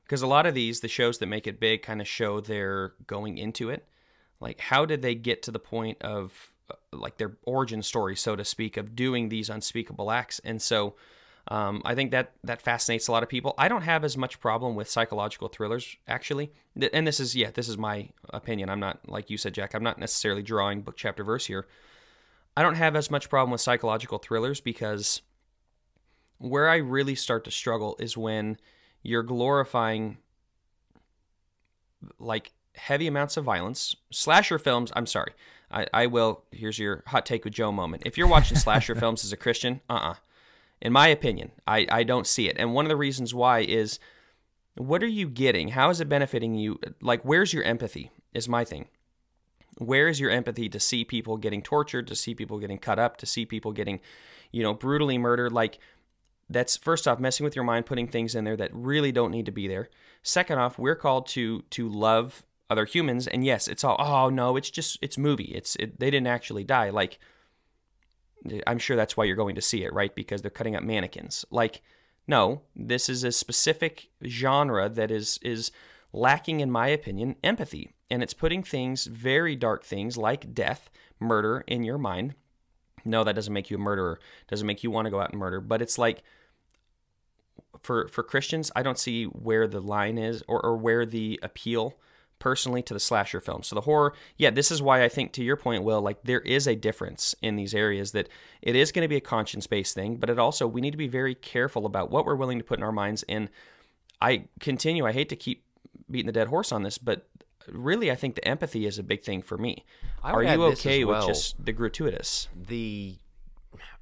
Because a lot of the shows that make it big kind of show their going into it. Like, how did they get to the point of like their origin story, so to speak, of doing these unspeakable acts? And so I think that fascinates a lot of people. I don't have as much problem with psychological thrillers, actually. And this is my opinion. I'm not, like you said, Jack, I'm not necessarily drawing book, chapter, verse here. I don't have as much problem with psychological thrillers because where I really start to struggle is when you're glorifying like heavy amounts of violence. Slasher films, I'm sorry. I will, here's your hot take with Joe moment. If you're watching slasher films as a Christian, in my opinion, I don't see it. And one of the reasons why is, what are you getting? How is it benefiting you? Like, where's your empathy is my thing. Where is your empathy to see people getting tortured, to see people getting cut up, to see people getting, brutally murdered? Like, that's, first off, messing with your mind, putting things in there that really don't need to be there. Second off, we're called to love other humans, and yes, it's all, oh no, it's movie. They didn't actually die. Like, I'm sure that's why you're going to see it, right? Because they're cutting up mannequins. Like, No, this is a specific genre that is lacking, in my opinion, empathy. And it's putting things, very dark things like death, murder in your mind. No, that doesn't make you a murderer. Doesn't make you want to go out and murder. But it's like, for Christians, I don't see where the line is, or where the appeal personally to the slasher film. So the horror, yeah, this is why I think, to your point, Will, like, there is a difference in these areas, that it is going to be a conscience-based thing, but it also, we need to be very careful about what we're willing to put in our minds. And I hate to keep beating the dead horse on this, but really I think the empathy is a big thing for me. Are you okay with just the gratuitous?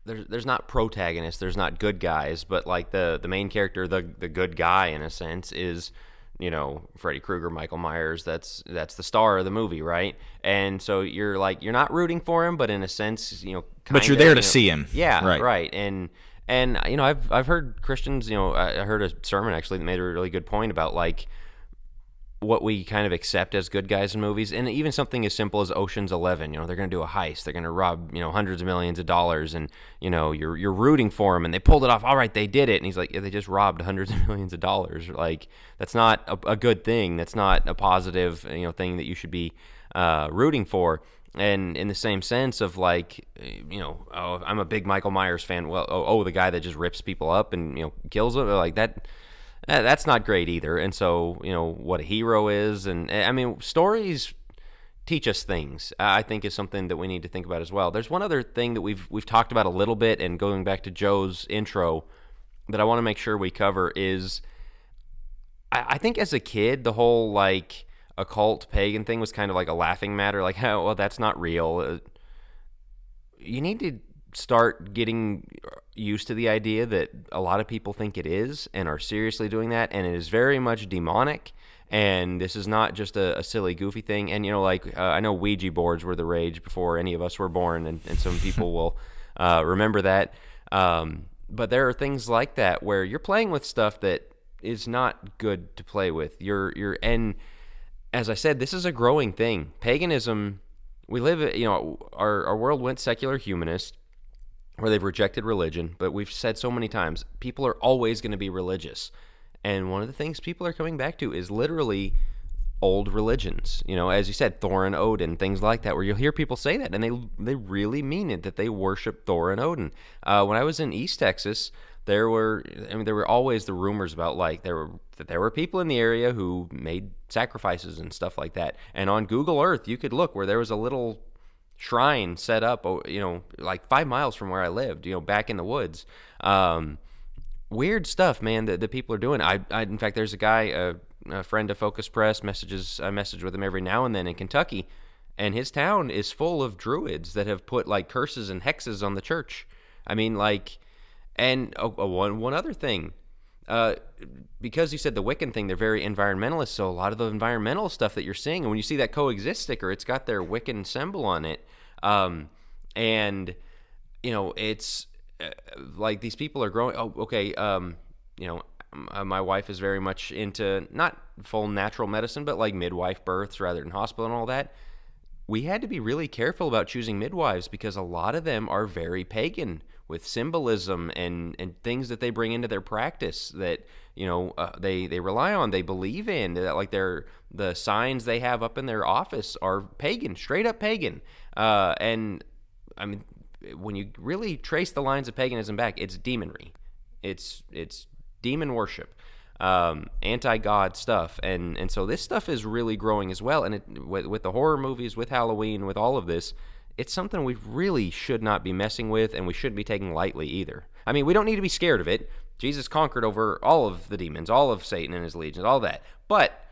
There's not protagonists, there's not good guys, but like the main character, the good guy in a sense, is, you know, Freddy Krueger, Michael Myers. That's the star of the movie, right? And so you're not rooting for him, but in a sense, you know, but you're there to see him. Yeah, right. And you know, I've heard Christians, you know, I heard a sermon actually that made a really good point about like what we kind of accept as good guys in movies, and even something as simple as Ocean's 11. You know, they're going to do a heist, they're going to rob, you know, hundreds of millions of dollars, and you know, you're rooting for them, and they pulled it off. All right, they did it. And he's like, yeah, they just robbed hundreds of millions of dollars. Like, that's not a good thing. That's not a positive, you know, thing that you should be rooting for. And in the same sense of like, you know, oh, I'm a big Michael Myers fan. Well, the guy that just rips people up and, you know, kills them, like that. That's not great either. And so, you know, what a hero is, and I mean, stories teach us things, I think, is something that we need to think about as well. There's one other thing that we've talked about a little bit, and going back to Joe's intro, that I want to make sure we cover is, I think as a kid, the whole like occult pagan thing was kind of like a laughing matter, like, oh, well, that's not real. You need to start getting used to the idea that a lot of people think it is and are seriously doing that, and it is very much demonic, and this is not just a silly goofy thing. And you know, like, I know Ouija boards were the rage before any of us were born, and some people will remember that, but there are things like that where you're playing with stuff that is not good to play with. And as I said, this is a growing thing. Paganism, we live, you know, our world went secular humanist, where they've rejected religion, but we've said so many times, people are always going to be religious. And one of the things people are coming back to is literally old religions. You know, as you said, Thor and Odin, things like that, where you'll hear people say that, and they really mean it, that they worship Thor and Odin. When I was in East Texas, there were always the rumors about like that there were people in the area who made sacrifices and stuff like that. And on Google Earth, you could look where there was a little shrine set up, you know, like 5 miles from where I lived, you know, back in the woods. Weird stuff, man, that people are doing. I in fact, there's a guy, a friend of Focus Press, I message with him every now and then in Kentucky, and his town is full of druids that have put like curses and hexes on the church. I mean, like, and one other thing, because you said the Wiccan thing, they're very environmentalist, so a lot of the environmental stuff that you're seeing, and when you see that coexist sticker, it's got their Wiccan symbol on it, and you know, it's like these people are growing. You know, my wife is very much into not full natural medicine, but like midwife births rather than hospital and all that. We had to be really careful about choosing midwives because a lot of them are very pagan, with symbolism and things that they bring into their practice that, you know, they rely on, they believe in, that like the signs they have up in their office are pagan, straight up pagan. And I mean, when you really trace the lines of paganism back, it's demonry, it's demon worship, anti-God stuff, and so this stuff is really growing as well. And with the horror movies, with Halloween, with all of this, it's something we really should not be messing with, and we shouldn't be taking lightly either. I mean, we don't need to be scared of it. Jesus conquered over all of the demons, all of Satan and his legions, all that. But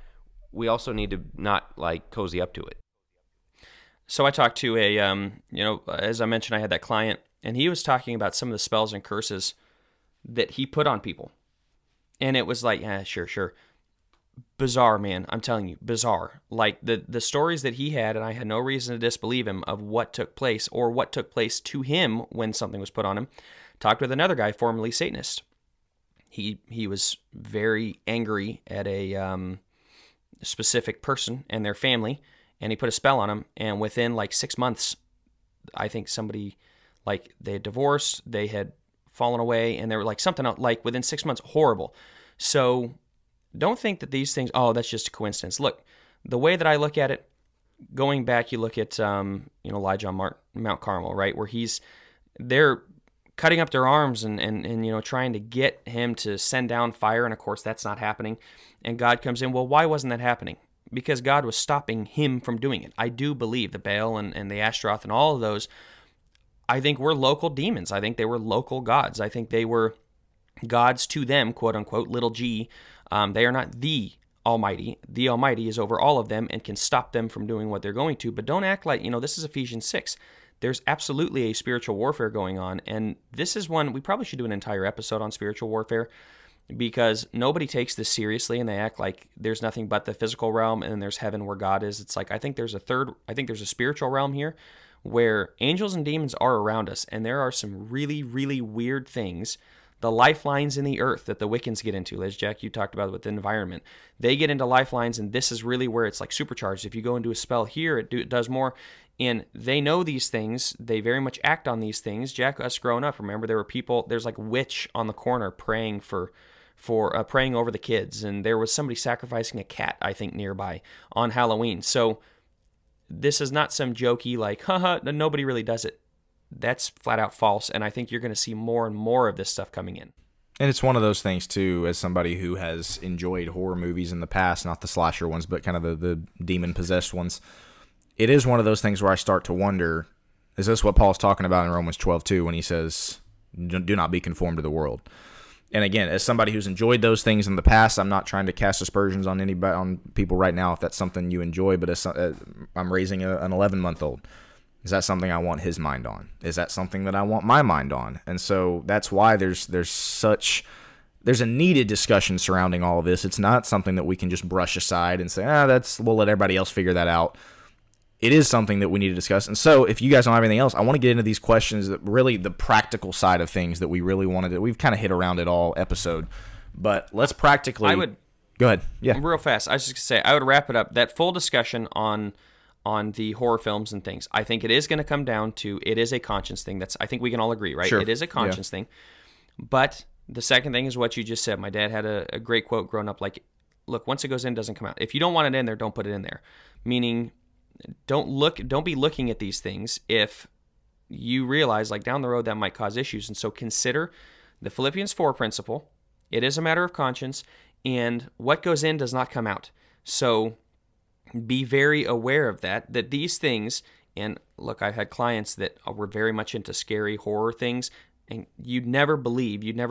we also need to not, like, cozy up to it. So I talked to a, you know, as I mentioned, I had that client, and he was talking about some of the spells and curses that he put on people. And it was like, yeah, sure. Bizarre, man. I'm telling you, bizarre. Like the stories that he had, and I had no reason to disbelieve him, of what took place or what took place to him when something was put on him. Talked with another guy, formerly Satanist. He was very angry at a specific person and their family, and he put a spell on him. And within like 6 months, I think somebody, like, they had divorced, they had fallen away, and they were like something like within 6 months, horrible. So don't think that these things, oh, that's just a coincidence. Look, the way that I look at it, going back, you look at Elijah on Mount Carmel, right, where they're cutting up their arms and trying to get him to send down fire, and of course that's not happening. And God comes in. Well, why wasn't that happening? Because God was stopping him from doing it. I do believe the Baal and the Ashtaroth and all of those, I think, were local demons. I think they were local gods. I think they were gods to them, quote unquote, little g. They are not the Almighty. The Almighty is over all of them and can stop them from doing what they're going to. But don't act like, this is Ephesians 6. There's absolutely a spiritual warfare going on. And this is one, we probably should do an entire episode on spiritual warfare, because nobody takes this seriously and they act like there's nothing but the physical realm and then there's heaven where God is. It's like, I think there's a spiritual realm here where angels and demons are around us, and there are some really, really weird things. The lifelines in the earth that the Wiccans get into, as Jack, you talked about with the environment, they get into lifelines, and this is really where it's like supercharged. If you go into a spell here, it does more, and they know these things. They very much act on these things. Jack, us growing up, remember there were people, there's like witch on the corner praying praying over the kids, and there was somebody sacrificing a cat, I think, nearby on Halloween. So this is not some jokey like, haha, nobody really does it. That's flat out false, and I think you're going to see more and more of this stuff coming in. And it's one of those things, too, as somebody who has enjoyed horror movies in the past, not the slasher ones, but kind of the demon-possessed ones, it is one of those things where I start to wonder, is this what Paul's talking about in Romans 12:2 when he says, do not be conformed to the world? And again, as somebody who's enjoyed those things in the past, I'm not trying to cast aspersions on anybody, on people right now if that's something you enjoy, but I'm raising an 11-month-old. Is that something I want his mind on? Is that something that I want my mind on? And so that's why there's a needed discussion surrounding all of this. It's not something that we can just brush aside and say, we'll let everybody else figure that out. It is something that we need to discuss. And so if you guys don't have anything else, I want to get into these questions, that really the practical side of things that we really wanted to. We've kind of hit around it all episode, but let's practically. Go ahead. Yeah. Real fast. I was just going to say, I would wrap it up. That full discussion on the horror films and things, I think it is going to come down to, it is a conscience thing. I think we can all agree, right? Sure. It is a conscience thing. But the second thing is what you just said. My dad had a great quote growing up, like, look, once it goes in, it doesn't come out. If you don't want it in there, don't put it in there. Meaning, don't be looking at these things if you realize, like, down the road that might cause issues. And so consider the Philippians 4 principle. It is a matter of conscience, and what goes in does not come out. So be very aware of that these things, and look, I've had clients that were very much into scary horror things, and you'd never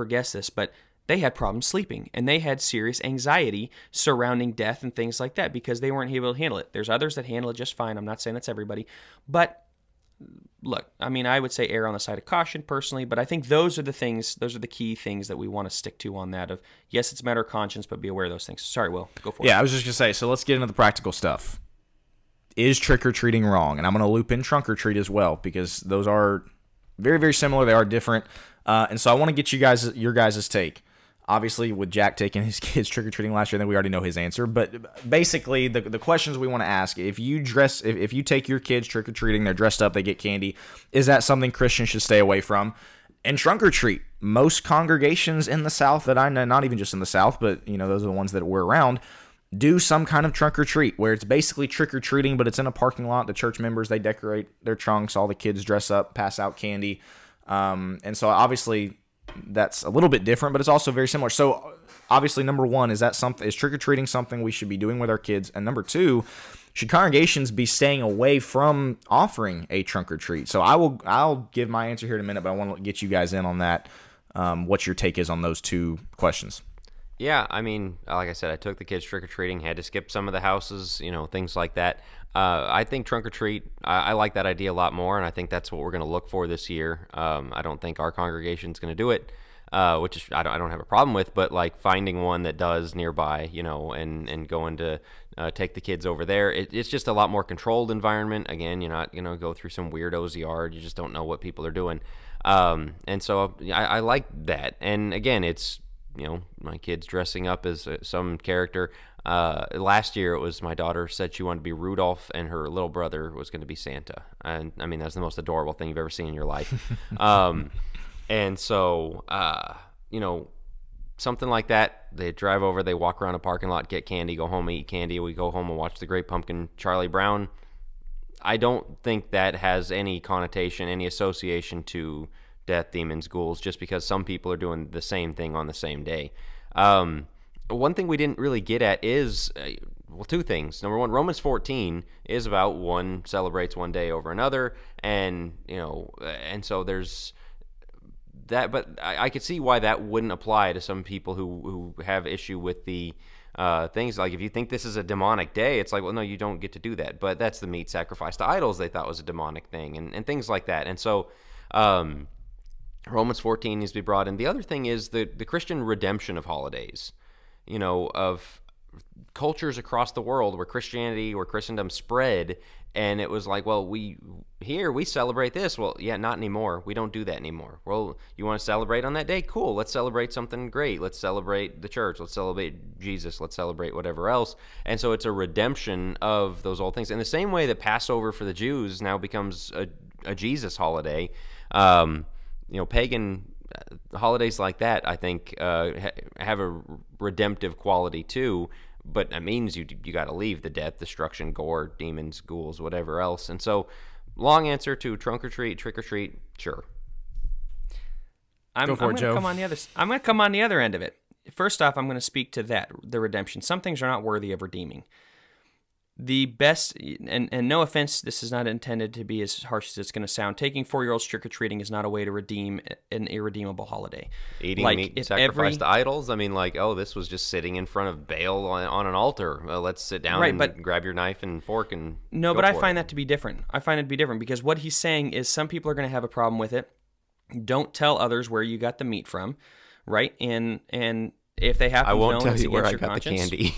guess this, but they had problems sleeping, and they had serious anxiety surrounding death and things like that because they weren't able to handle it. There's others that handle it just fine. I'm not saying that's everybody, but look, I mean, I would say err on the side of caution personally, but I think those are the key things that we want to stick to on that of, yes, it's a matter of conscience, but be aware of those things. Sorry, Will, go for it. Yeah, I was just going to say, so let's get into the practical stuff. Is trick-or-treating wrong? And I'm going to loop in trunk-or-treat as well, because those are very, very similar. They are different. And so I want to get your guys' take. Obviously, with Jack taking his kids trick-or-treating last year, then we already know his answer. But basically, the questions we want to ask, if you take your kids trick-or-treating, they're dressed up, they get candy, is that something Christians should stay away from? And trunk-or-treat, most congregations in the South that I know, not even just in the South, but those are the ones that we're around, do some kind of trunk-or-treat, where it's basically trick-or-treating, but it's in a parking lot. The church members, they decorate their trunks, all the kids dress up, pass out candy. And so obviously that's a little bit different, but it's also very similar. So obviously, number one, is trick-or-treating something we should be doing with our kids? And number two, should congregations be staying away from offering a trunk-or-treat? So I'll give my answer here in a minute, but I want to get you guys in on that. What your take is on those two questions. Yeah, I mean, like I said, I took the kids trick-or-treating, had to skip some of the houses, things like that. I think trunk-or-treat, I like that idea a lot more, and I think that's what we're going to look for this year. I don't think our congregation's going to do it, which is, I don't have a problem with, but like finding one that does nearby, and going to take the kids over there. It's just a lot more controlled environment. Again, you're not going to go through some weirdo's yard. You just don't know what people are doing. And so I like that. And again, it's, my kids dressing up as some character. Last year, it was my daughter said she wanted to be Rudolph, and her little brother was going to be Santa. And I mean, that's the most adorable thing you've ever seen in your life. And so, something like that, they drive over, they walk around a parking lot, get candy, go home, eat candy. We go home and watch The Great Pumpkin, Charlie Brown. I don't think that has any connotation, any association to death, demons, ghouls, just because some people are doing the same thing on the same day. One thing we didn't really get at is, two things. Number one, Romans 14 is about one celebrates one day over another, and so there's that. But I could see why that wouldn't apply to some people who have issue with the things. Like, if you think this is a demonic day, it's like, well, no, you don't get to do that. But that's the meat sacrifice to idols they thought was a demonic thing, and things like that. And so Romans 14 needs to be brought in. The other thing is the Christian redemption of holidays, of cultures across the world where Christendom spread, and it was like, well, we celebrate this. Well, yeah, not anymore. We don't do that anymore. Well, you want to celebrate on that day? Cool. Let's celebrate something great. Let's celebrate the church. Let's celebrate Jesus. Let's celebrate whatever else. And so it's a redemption of those old things. In the same way that Passover for the Jews now becomes a Jesus holiday, pagan holidays like that, I think, have a redemptive quality too. But that means you got to leave the death, destruction, gore, demons, ghouls, whatever else. And so, long answer to trunk or treat, trick or treat, sure. I'm going to come on the other end of it. First off, I'm going to speak to the redemption. Some things are not worthy of redeeming. The best, and no offense, this is not intended to be as harsh as it's going to sound. Taking 4-year-olds trick-or-treating is not a way to redeem an irredeemable holiday. Eating meat sacrificed to idols? I mean, this was just sitting in front of Baal on an altar. Let's sit down and grab your knife and fork and No, but I find that to be different. I find it to be different because what he's saying is some people are going to have a problem with it. Don't tell others where you got the meat from, right? And if they happen to know, I won't tell you where I got the candy.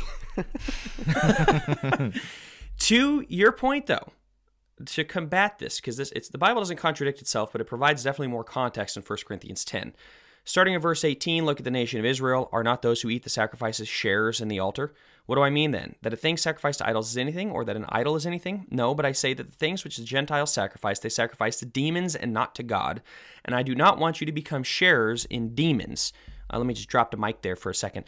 To your point, though, to combat this, because the Bible doesn't contradict itself, but it provides definitely more context in 1 Corinthians 10. Starting in verse 18, look at the nation of Israel. Are not those who eat the sacrifices sharers in the altar? What do I mean then? That a thing sacrificed to idols is anything, or that an idol is anything? No, but I say that the things which the Gentiles sacrifice, they sacrifice to demons and not to God. And I do not want you to become sharers in demons. Let me just drop the mic there for a second.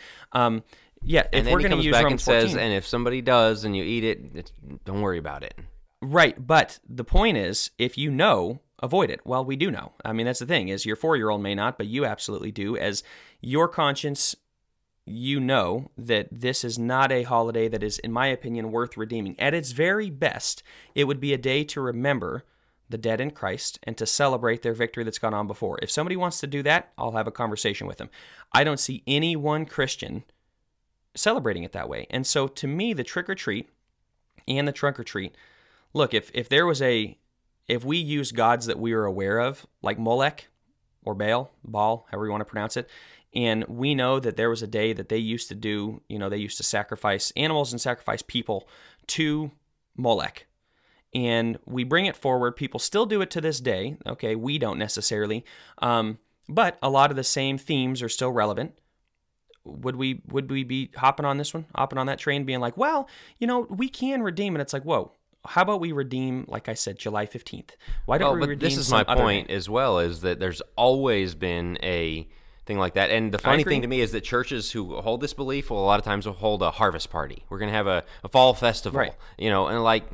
Yeah, and if we're going to use Romans 14, says, and if somebody does and you eat it, don't worry about it. Right, but the point is, if you know, avoid it. Well, we do know. I mean, that's the thing, is your 4-year-old may not, but you absolutely do. As your conscience, you know that this is not a holiday that is, in my opinion, worth redeeming. At its very best, it would be a day to remember the dead in Christ and to celebrate their victory that's gone on before. If somebody wants to do that, I'll have a conversation with them. I don't see any one Christian celebrating it that way. And so to me, the trick or treat and the trunk or treat, look, if we use gods that we are aware of, like Molech or Baal, however you want to pronounce it, and we know that there was a day that they used to do, they used to sacrifice animals and sacrifice people to Molech. And we bring it forward. People still do it to this day. Okay, we don't necessarily. But a lot of the same themes are still relevant. Would we be hopping on this one, hopping on that train, being like, well, we can redeem, and it's like, whoa, how about we redeem, like I said, July 15th? Why don't we redeem? This is my point as well, is that there's always been a thing like that. And the funny thing to me is that churches who hold this belief will a lot of times will hold a harvest party. We're going to have a fall festival, right. And like,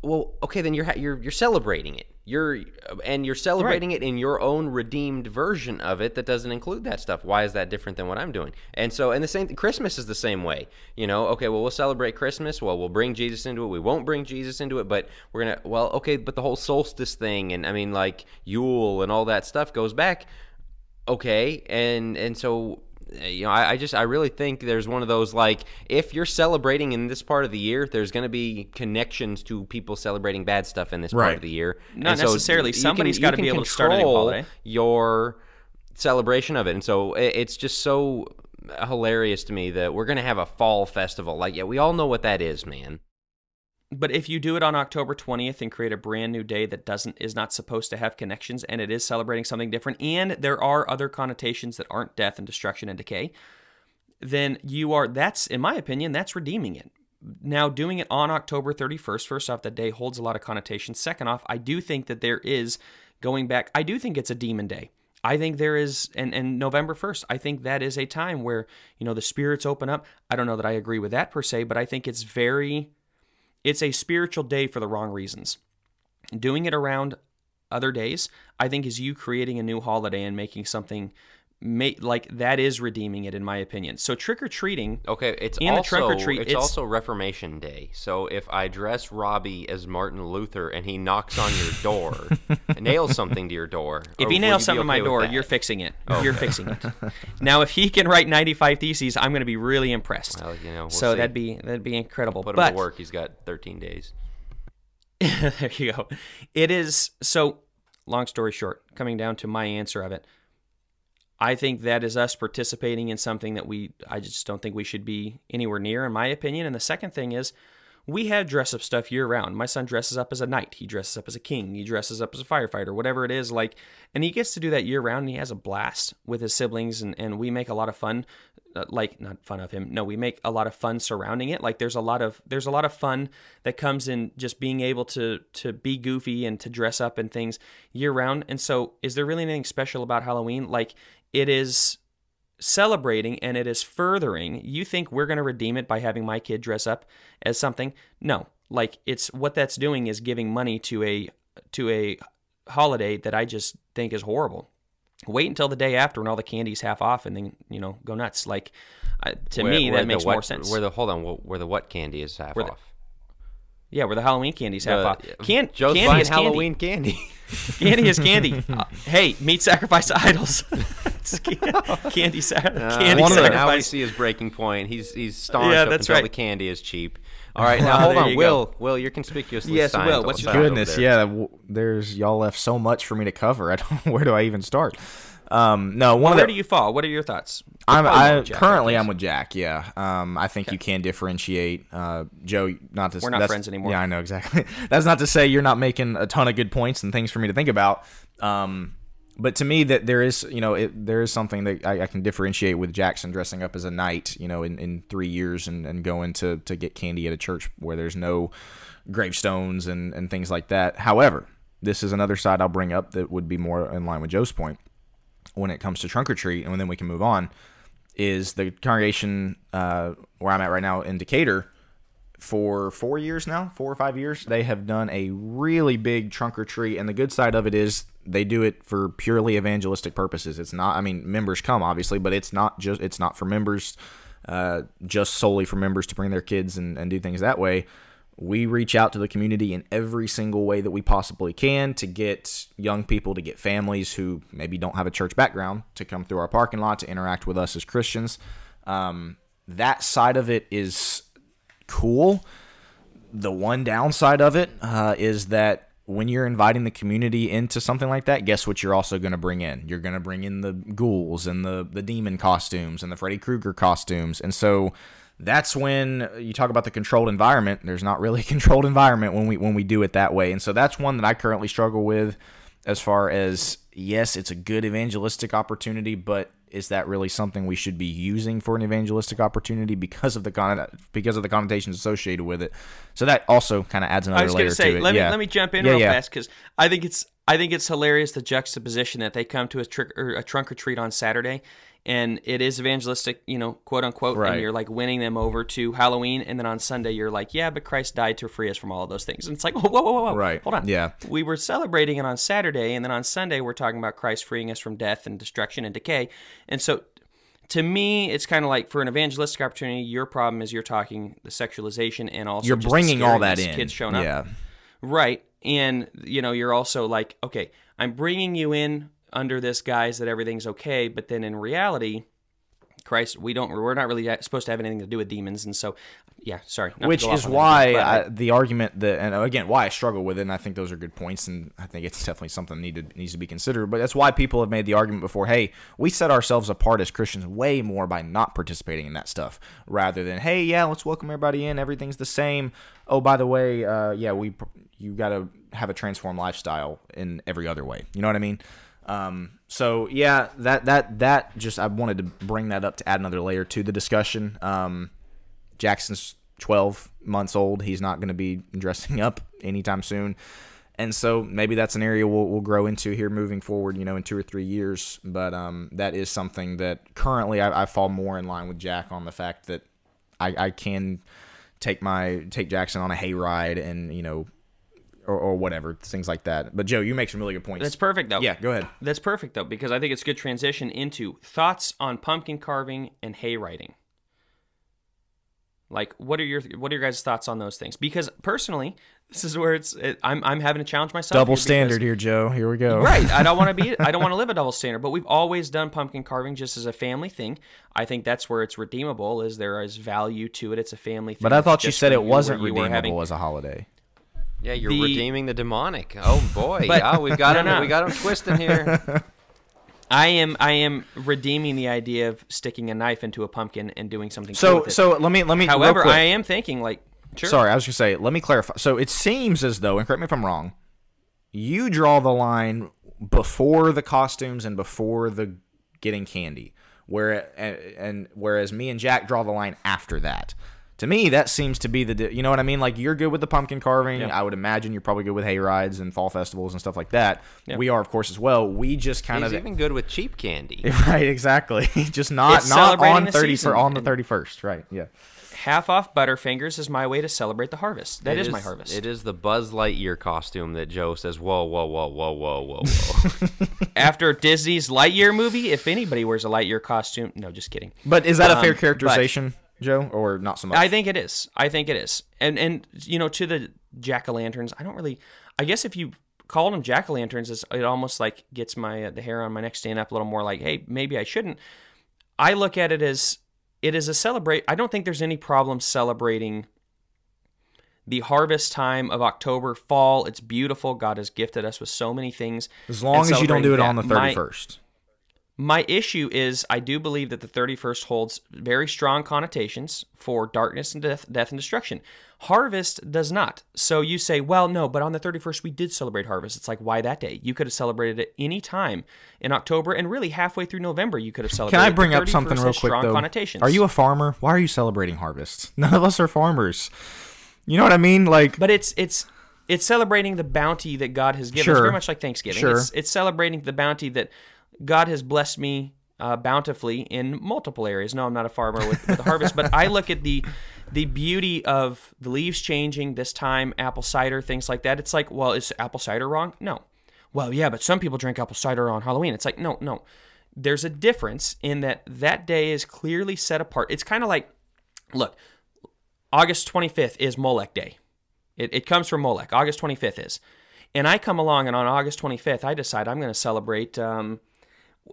well, okay, then you're celebrating it. You're celebrating it in your own redeemed version of it that doesn't include that stuff. Why is that different than what I'm doing? And the same Christmas is the same way. Okay, well, we'll celebrate Christmas. Well, we'll bring Jesus into it. We won't bring Jesus into it, but we're gonna. Well, okay, but the whole solstice thing, and I mean, like Yule and all that stuff goes back. Okay, and so. I really think there's one of those, like, if you're celebrating in this part of the year, there's going to be connections to people celebrating bad stuff in this part of the year. Not necessarily. Somebody's got to be able to start a new holiday. Your celebration of it. And so it's just so hilarious to me that we're going to have a fall festival. Like, yeah, we all know what that is, man. But if you do it on October 20th and create a brand new day that is not supposed to have connections, and it is celebrating something different, and there are other connotations that aren't death and destruction and decay, then that's, in my opinion, that's redeeming it. Now, doing it on October 31st, first off, that day holds a lot of connotations. Second off, I do think that there is, going back, I do think it's a demon day. I think there is, and November 1st, I think that is a time where, the spirits open up. I don't know that I agree with that per se, but I think it's a spiritual day for the wrong reasons. Doing it around other days, I think, is you creating a new holiday and making something like that is redeeming it, in my opinion. So trick-or-treating, okay, it's and also the trunk-or-treat, it's also Reformation Day. So if I dress Robbie as Martin Luther and he knocks on your door, nails something to your door, if or he will nails you be something to my okay with door, that? you're fixing it. Oh, You're okay. fixing it. Now, if he can write 95 Theses, I'm going to be really impressed. Well, we'll so see. that'd be incredible. Put him But to work. He's got 13 days. there you go. It is so. Long story short, coming down to my answer of it, I think that is us participating in something that I just don't think we should be anywhere near, in my opinion. And the second thing is, we have dress-up stuff year-round. My son dresses up as a knight. He dresses up as a king. He dresses up as a firefighter, whatever it is. And he gets to do that year-round, and he has a blast with his siblings, and we make a lot of fun. Not fun of him. No, we make a lot of fun surrounding it. There's a lot of fun that comes in just being able to be goofy and to dress up and things year-round. And so, is there really anything special about Halloween? It is celebrating and it is furthering. You think we're going to redeem it by having my kid dress up as something? No. It's what that's doing is giving money to a holiday that I just think is horrible. Wait until the day after when all the candy's half off and then, go nuts. To me, that makes more sense. Where the what candy is half off? Yeah, where the Halloween candy's half off. Joe's candy buying is Halloween candy. Candy is candy. Hey, meat sacrifice to idols. Candy sacrifice. Now we see his breaking point. He's staunch up until the candy is cheap. All right, now hold on, Will, you're conspicuously silent. Will, what's your goodness? Yeah, there's y'all left so much for me to cover. I don't know, where do I even start? Where do you fall? What are your thoughts? I'm with Jack. Yeah, I think you can differentiate. Joe, we're not friends anymore. Yeah, I know exactly. That's not to say you're not making a ton of good points and things for me to think about. But to me, that there is, there is something that I can differentiate with Jackson dressing up as a knight, in 3 years and going to get candy at a church where there's no gravestones and things like that. However, this is another side I'll bring up that would be more in line with Joe's point when it comes to trunk or treat, and then we can move on, is the congregation where I'm at right now in Decatur. For 4 years now, 4 or 5 years, they have done a really big trunk or treat, and the good side of it is they do it for purely evangelistic purposes. It's not, members come obviously, but it's not for members, just solely for members to bring their kids and do things that way. We reach out to the community in every single way that we possibly can to get young people, to get families who maybe don't have a church background to come through our parking lot to interact with us as Christians. That side of it is cool. The one downside of it is that when you're inviting the community into something like that, guess what you're also going to bring in? You're going to bring in the ghouls and the demon costumes and the Freddy Krueger costumes. And so that's when you talk about the controlled environment. There's not really a controlled environment when we do it that way. And so that's one that I currently struggle with as far as, yes, it's a good evangelistic opportunity, but is that really something we should be using for an evangelistic opportunity because of the connotations associated with it? So that also kind of adds another layer to it. Let me jump in real fast, because I think it's hilarious, the juxtaposition that they come to a trunk or treat on Saturday, and it is evangelistic, quote unquote, right. And you're winning them over to Halloween, and then on Sunday you're yeah, but Christ died to free us from all of those things. And it's whoa, right. Hold on. Yeah. We were celebrating it on Saturday, and then on Sunday we're talking about Christ freeing us from death and destruction and decay. And so to me, it's kind of for an evangelistic opportunity, your problem is you're talking the sexualization and also you're just bringing all that in. Kids showing up. Yeah. Right. And, you're also okay, I'm bringing you in under this guise that everything's okay, but then in reality, Christ, we're not really supposed to have anything to do with demons. And so, yeah, sorry. Which is why the argument that, and again, why I struggle with it, and I think those are good points, and I think it's definitely something needs to be considered, but that's why people have made the argument before, hey, we set ourselves apart as Christians way more by not participating in that stuff, rather than, hey, yeah, let's welcome everybody in, everything's the same. Oh, by the way, you got to have a transformed lifestyle in every other way. You know what I mean? So yeah, that just, I wanted to bring that up to add another layer to the discussion. Jackson's 12 months old. He's not going to be dressing up anytime soon. And so maybe that's an area we'll grow into here moving forward, in 2 or 3 years. But that is something that currently I fall more in line with Jack on the fact that I can take Jackson on a hayride and, or whatever, things like that. But Joe, you make some really good points. That's perfect, though. Yeah, go ahead. That's perfect, though, because I think it's a good transition into thoughts on pumpkin carving and hayriding. Like, what are your guys' thoughts on those things? Because personally, this is where I'm having to challenge myself. Double standard here, Joe. Here we go. Right. I don't want to live a double standard, but we've always done pumpkin carving just as a family thing. I think that's where it's redeemable, is there is value to it. It's a family thing. But I thought you said it wasn't redeemable as a holiday. Yeah, you're redeeming the demonic. Oh boy. But, we got him twisting here. I am redeeming the idea of sticking a knife into a pumpkin and doing something cool with it. So let me. However, I am thinking sure. Sorry, I was gonna say. Let me clarify. So it seems as though, and correct me if I'm wrong, you draw the line before the costumes and before the getting candy, whereas me and Jack draw the line after that. To me, that seems to be you know what I mean? Like, you're good with the pumpkin carving. Yeah. I would imagine you're probably good with hay rides and fall festivals and stuff like that. Yeah. We are, of course, as well. We just kind of... He's even good with cheap candy. Right, exactly. Just not on the 31st. Right, yeah. Half off Butterfingers is my way to celebrate the harvest. That is my harvest. It is the Buzz Lightyear costume that Joe says, whoa, whoa, whoa, whoa, whoa, whoa, whoa. After Disney's Lightyear movie, if anybody wears a Lightyear costume... No, just kidding. But is that a fair characterization? Joe, or not so much? I think it is. And to the jack-o'-lanterns, I guess if you called them jack-o'-lanterns, it almost like gets the hair on my neck stand up a little more, like, hey, maybe I shouldn't. I look at it as a celebrate. I don't think there's any problem celebrating the harvest time of October, fall. It's beautiful. God has gifted us with so many things. As long as you don't do it on the 31st. My issue is I do believe that the 31st holds very strong connotations for darkness and death and destruction. Harvest does not. So you say, well, no, but on the 31st we did celebrate harvest. It's like, why that day? You could have celebrated it any time in October, and really halfway through November you could have celebrated. Can I bring up something real quick, though? Are you a farmer? Why are you celebrating harvest? None of us are farmers. You know what I mean? But it's celebrating the bounty that God has given. Sure. It's very much like Thanksgiving. Sure. It's celebrating the bounty that God has blessed me bountifully in multiple areas. No, I'm not a farmer with the harvest, but I look at the beauty of the leaves changing this time, apple cider, things like that. It's like, well, is apple cider wrong? No. Well, yeah, but some people drink apple cider on Halloween. It's like, no. There's a difference in that day is clearly set apart. It's kind of like, look, August 25th is Molech Day. It comes from Molech. August 25th is. And I come along, and on August 25th, I decide I'm going to celebrate...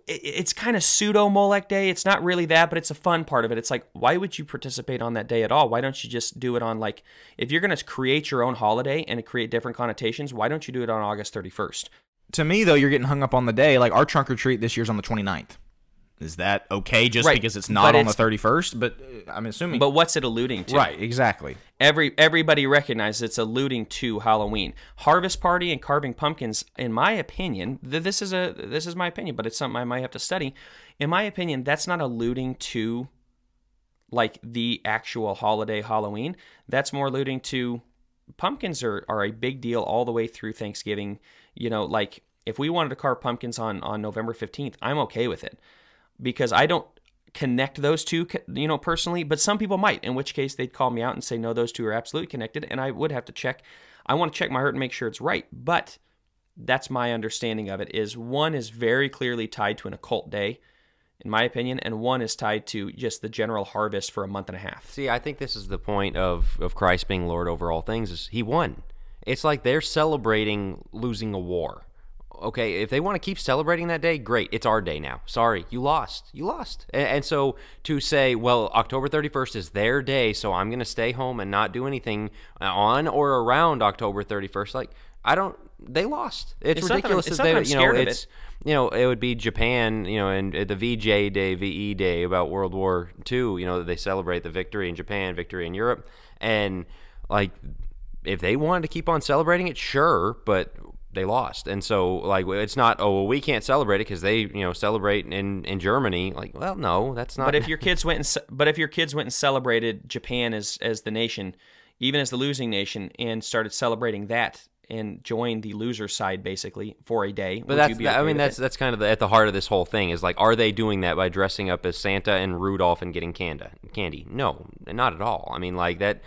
it's kind of pseudo Molech Day. It's not really that, but it's a fun part of it. It's like, why would you participate on that day at all? Why don't you just do it on, like, if you're going to create your own holiday and create different connotations, why don't you do it on August 31st? To me, though, you're getting hung up on the day. Like, our trunk or treat this year's on the 29th. Is that okay just because it's not on the 31st? But I'm assuming. But what's it alluding to? Right, exactly. Everybody recognizes it's alluding to Halloween. Harvest party and carving pumpkins, in my opinion, this is my opinion, but it's something I might have to study. In my opinion, that's not alluding to like the actual holiday Halloween. That's more alluding to pumpkins are a big deal all the way through Thanksgiving. Like if we wanted to carve pumpkins on November 15th, I'm okay with it. Because I don't connect those two, personally, but some people might, in which case they'd call me out and say, no, those two are absolutely connected, and I would have to check. I want to check my heart and make sure it's right, but that's my understanding of it, is one is very clearly tied to an occult day, in my opinion, and one is tied to just the general harvest for a month and a half. See, I think this is the point of Christ being Lord over all things, is he won. It's like they're celebrating losing a war. Okay, if they want to keep celebrating that day, great. It's our day now. Sorry, you lost. You lost. And so to say, well, October 31st is their day, so I'm going to stay home and not do anything on or around October 31st, they lost. It's ridiculous. It would be Japan, and the VE Day about World War II, they celebrate the victory in Japan, victory in Europe. And, like, if they wanted to keep on celebrating it, sure, but they lost. And so, like, it's not, we can't celebrate it because they, celebrate in Germany. Like, well, no, that's not. But if your kids went and celebrated Japan as the nation, even as the losing nation, and started celebrating that and join the loser side basically for a day. But that's kind of at the heart of this whole thing is like, are they doing that by dressing up as Santa and Rudolph and getting candy? No, not at all. I mean, like that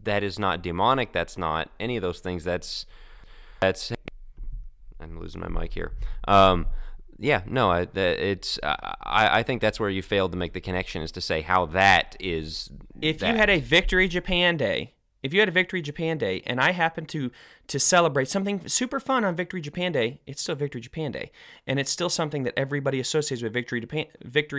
is not demonic. That's not any of those things. That's I'm losing my mic here. Yeah, no, I think that's where you failed to make the connection, is to say how that is. If you had a Victory Japan Day, and I happen to celebrate something super fun on Victory Japan Day, it's still Victory Japan Day, and it's still something that everybody associates with Victory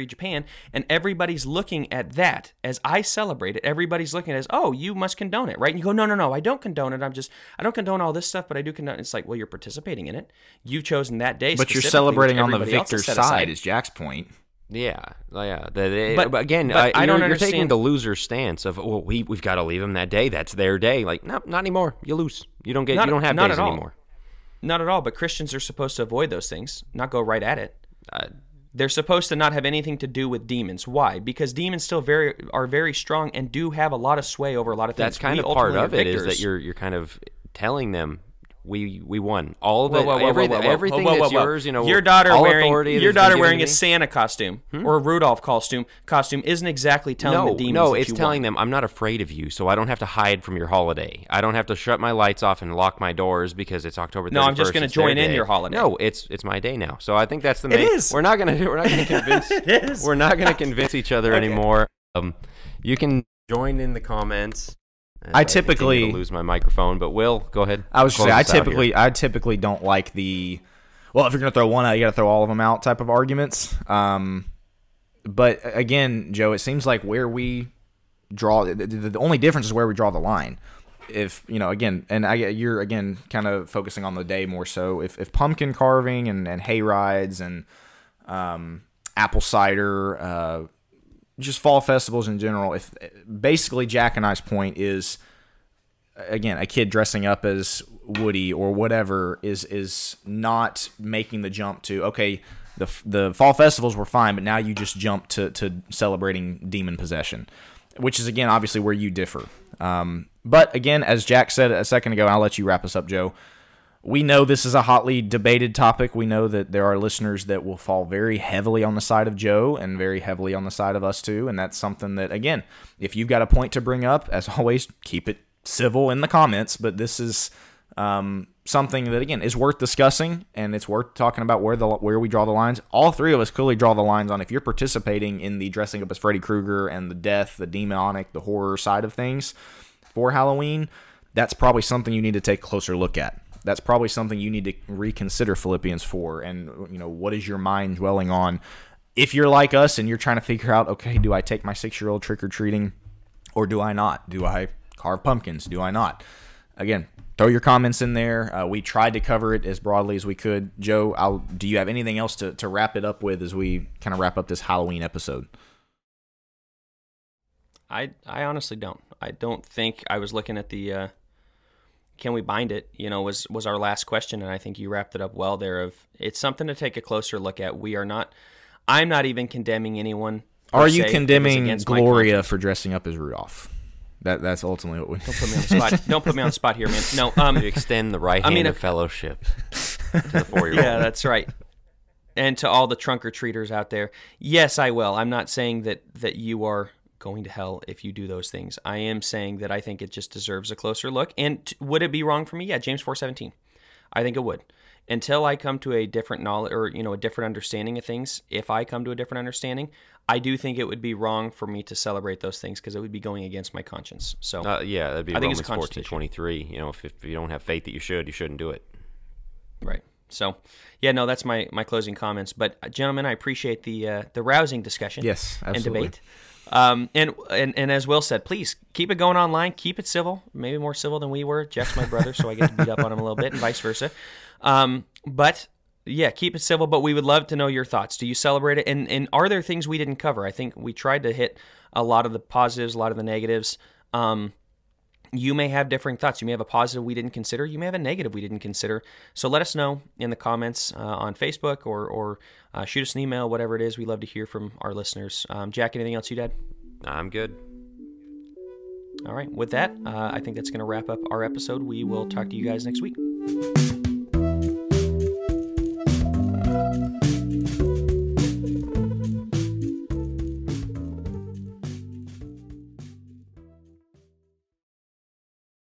Japan, and everybody's looking at that as I celebrate it. Everybody's looking at it as, oh, you must condone it, right? And you go, no, I don't condone it. I don't condone all this stuff, but I do condone it. It's like, well, you're participating in it. You've chosen that day, but you're celebrating on the victor's side, is Jack's point. Yeah. But again, I don't you're understand. taking the loser stance of, well, we've got to leave them that day. That's their day. Like, no, not anymore. You lose. You don't have days anymore. Not at all. But Christians are supposed to avoid those things, not go right at it. They're supposed to not have anything to do with demons. Why? Because demons still are very strong and do have a lot of sway over a lot of things. That's kind of part of it, is that you're kind of telling them, we won all of it. Everything that's yours. You know, your daughter wearing a me. Santa costume or a Rudolph costume isn't exactly telling the demons. No, that it's you telling won. them, I'm not afraid of you, so I don't have to hide from your holiday. I don't have to shut my lights off and lock my doors because it's October 31st. No, I'm just going to join in your holiday. No, it's my day now. So I think that's the main. It is. We're not going to convince. It is. We're not going to convince each other anymore. You can join in the comments. I typically continue to lose my microphone, but Will, go ahead. I was just saying, I typically don't like the, well, if you're gonna throw one out, you gotta throw all of them out type of arguments. But again, Joe, it seems like where we draw the only difference is where we draw the line. If again, and you're again kind of focusing on the day more so. If pumpkin carving and hay rides and apple cider. Just fall festivals in general. If basically Jack and I's point is, again, a kid dressing up as Woody or whatever is not making the jump to, okay, the fall festivals were fine, but now you just jump to celebrating demon possession, which is again obviously where you differ. But again, as Jack said a second ago, and I'll let you wrap us up, Joe. We know this is a hotly debated topic. We know that there are listeners that will fall very heavily on the side of Joe and very heavily on the side of us too. And that's something that, again, if you've got a point to bring up, as always, keep it civil in the comments. But this is something that, again, is worth discussing, and it's worth talking about where we draw the lines. All three of us clearly draw the lines on if you're participating in the dressing up as Freddy Krueger and the death, the demonic, the horror side of things for Halloween. That's probably something you need to take a closer look at. That's probably something you need to reconsider Philippians 4, and what is your mind dwelling on? If you're like us and you're trying to figure out, okay, do I take my 6-year-old trick-or-treating or do I not? Do I carve pumpkins? Do I not? Again, throw your comments in there. We tried to cover it as broadly as we could. Joe, do you have anything else to wrap it up with as we kind of wrap up this Halloween episode? I honestly don't. I don't think I was looking at the... Can we bind it? Was our last question, and I think you wrapped it up well there. Of it's something to take a closer look at. I'm not even condemning anyone. Are you condemning Gloria for dressing up as Rudolph? That's ultimately what we. Don't put me on the spot. Don't put me on the spot here, man. No. You extend the right hand of fellowship to the 4-year-old. Yeah, that's right. And to all the trunk-or-treaters out there, yes, I will. I'm not saying that you are going to hell if you do those things. I am saying that I think it just deserves a closer look. And would it be wrong for me? Yeah, James 4:17. I think it would. Until I come to a different knowledge or a different understanding of things, if I come to a different understanding, I do think it would be wrong for me to celebrate those things because it would be going against my conscience. So yeah, that'd be Romans 14:23. If you don't have faith that you shouldn't do it. Right. So, yeah, no, that's my closing comments. But gentlemen, I appreciate the rousing discussion. Yes, absolutely. And debate. And as Will said, please keep it going online. Keep it civil, maybe more civil than we were. Jeff's my brother, so I get to beat up on him a little bit, and vice versa. But yeah, keep it civil. But we would love to know your thoughts. Do you celebrate it? And are there things we didn't cover? I think we tried to hit a lot of the positives, a lot of the negatives. You may have differing thoughts. You may have a positive we didn't consider. You may have a negative we didn't consider. So let us know in the comments on Facebook or shoot us an email, whatever it is. We love to hear from our listeners. Jack, anything else you'd add? I'm good. All right. With that, I think that's going to wrap up our episode. We will talk to you guys next week.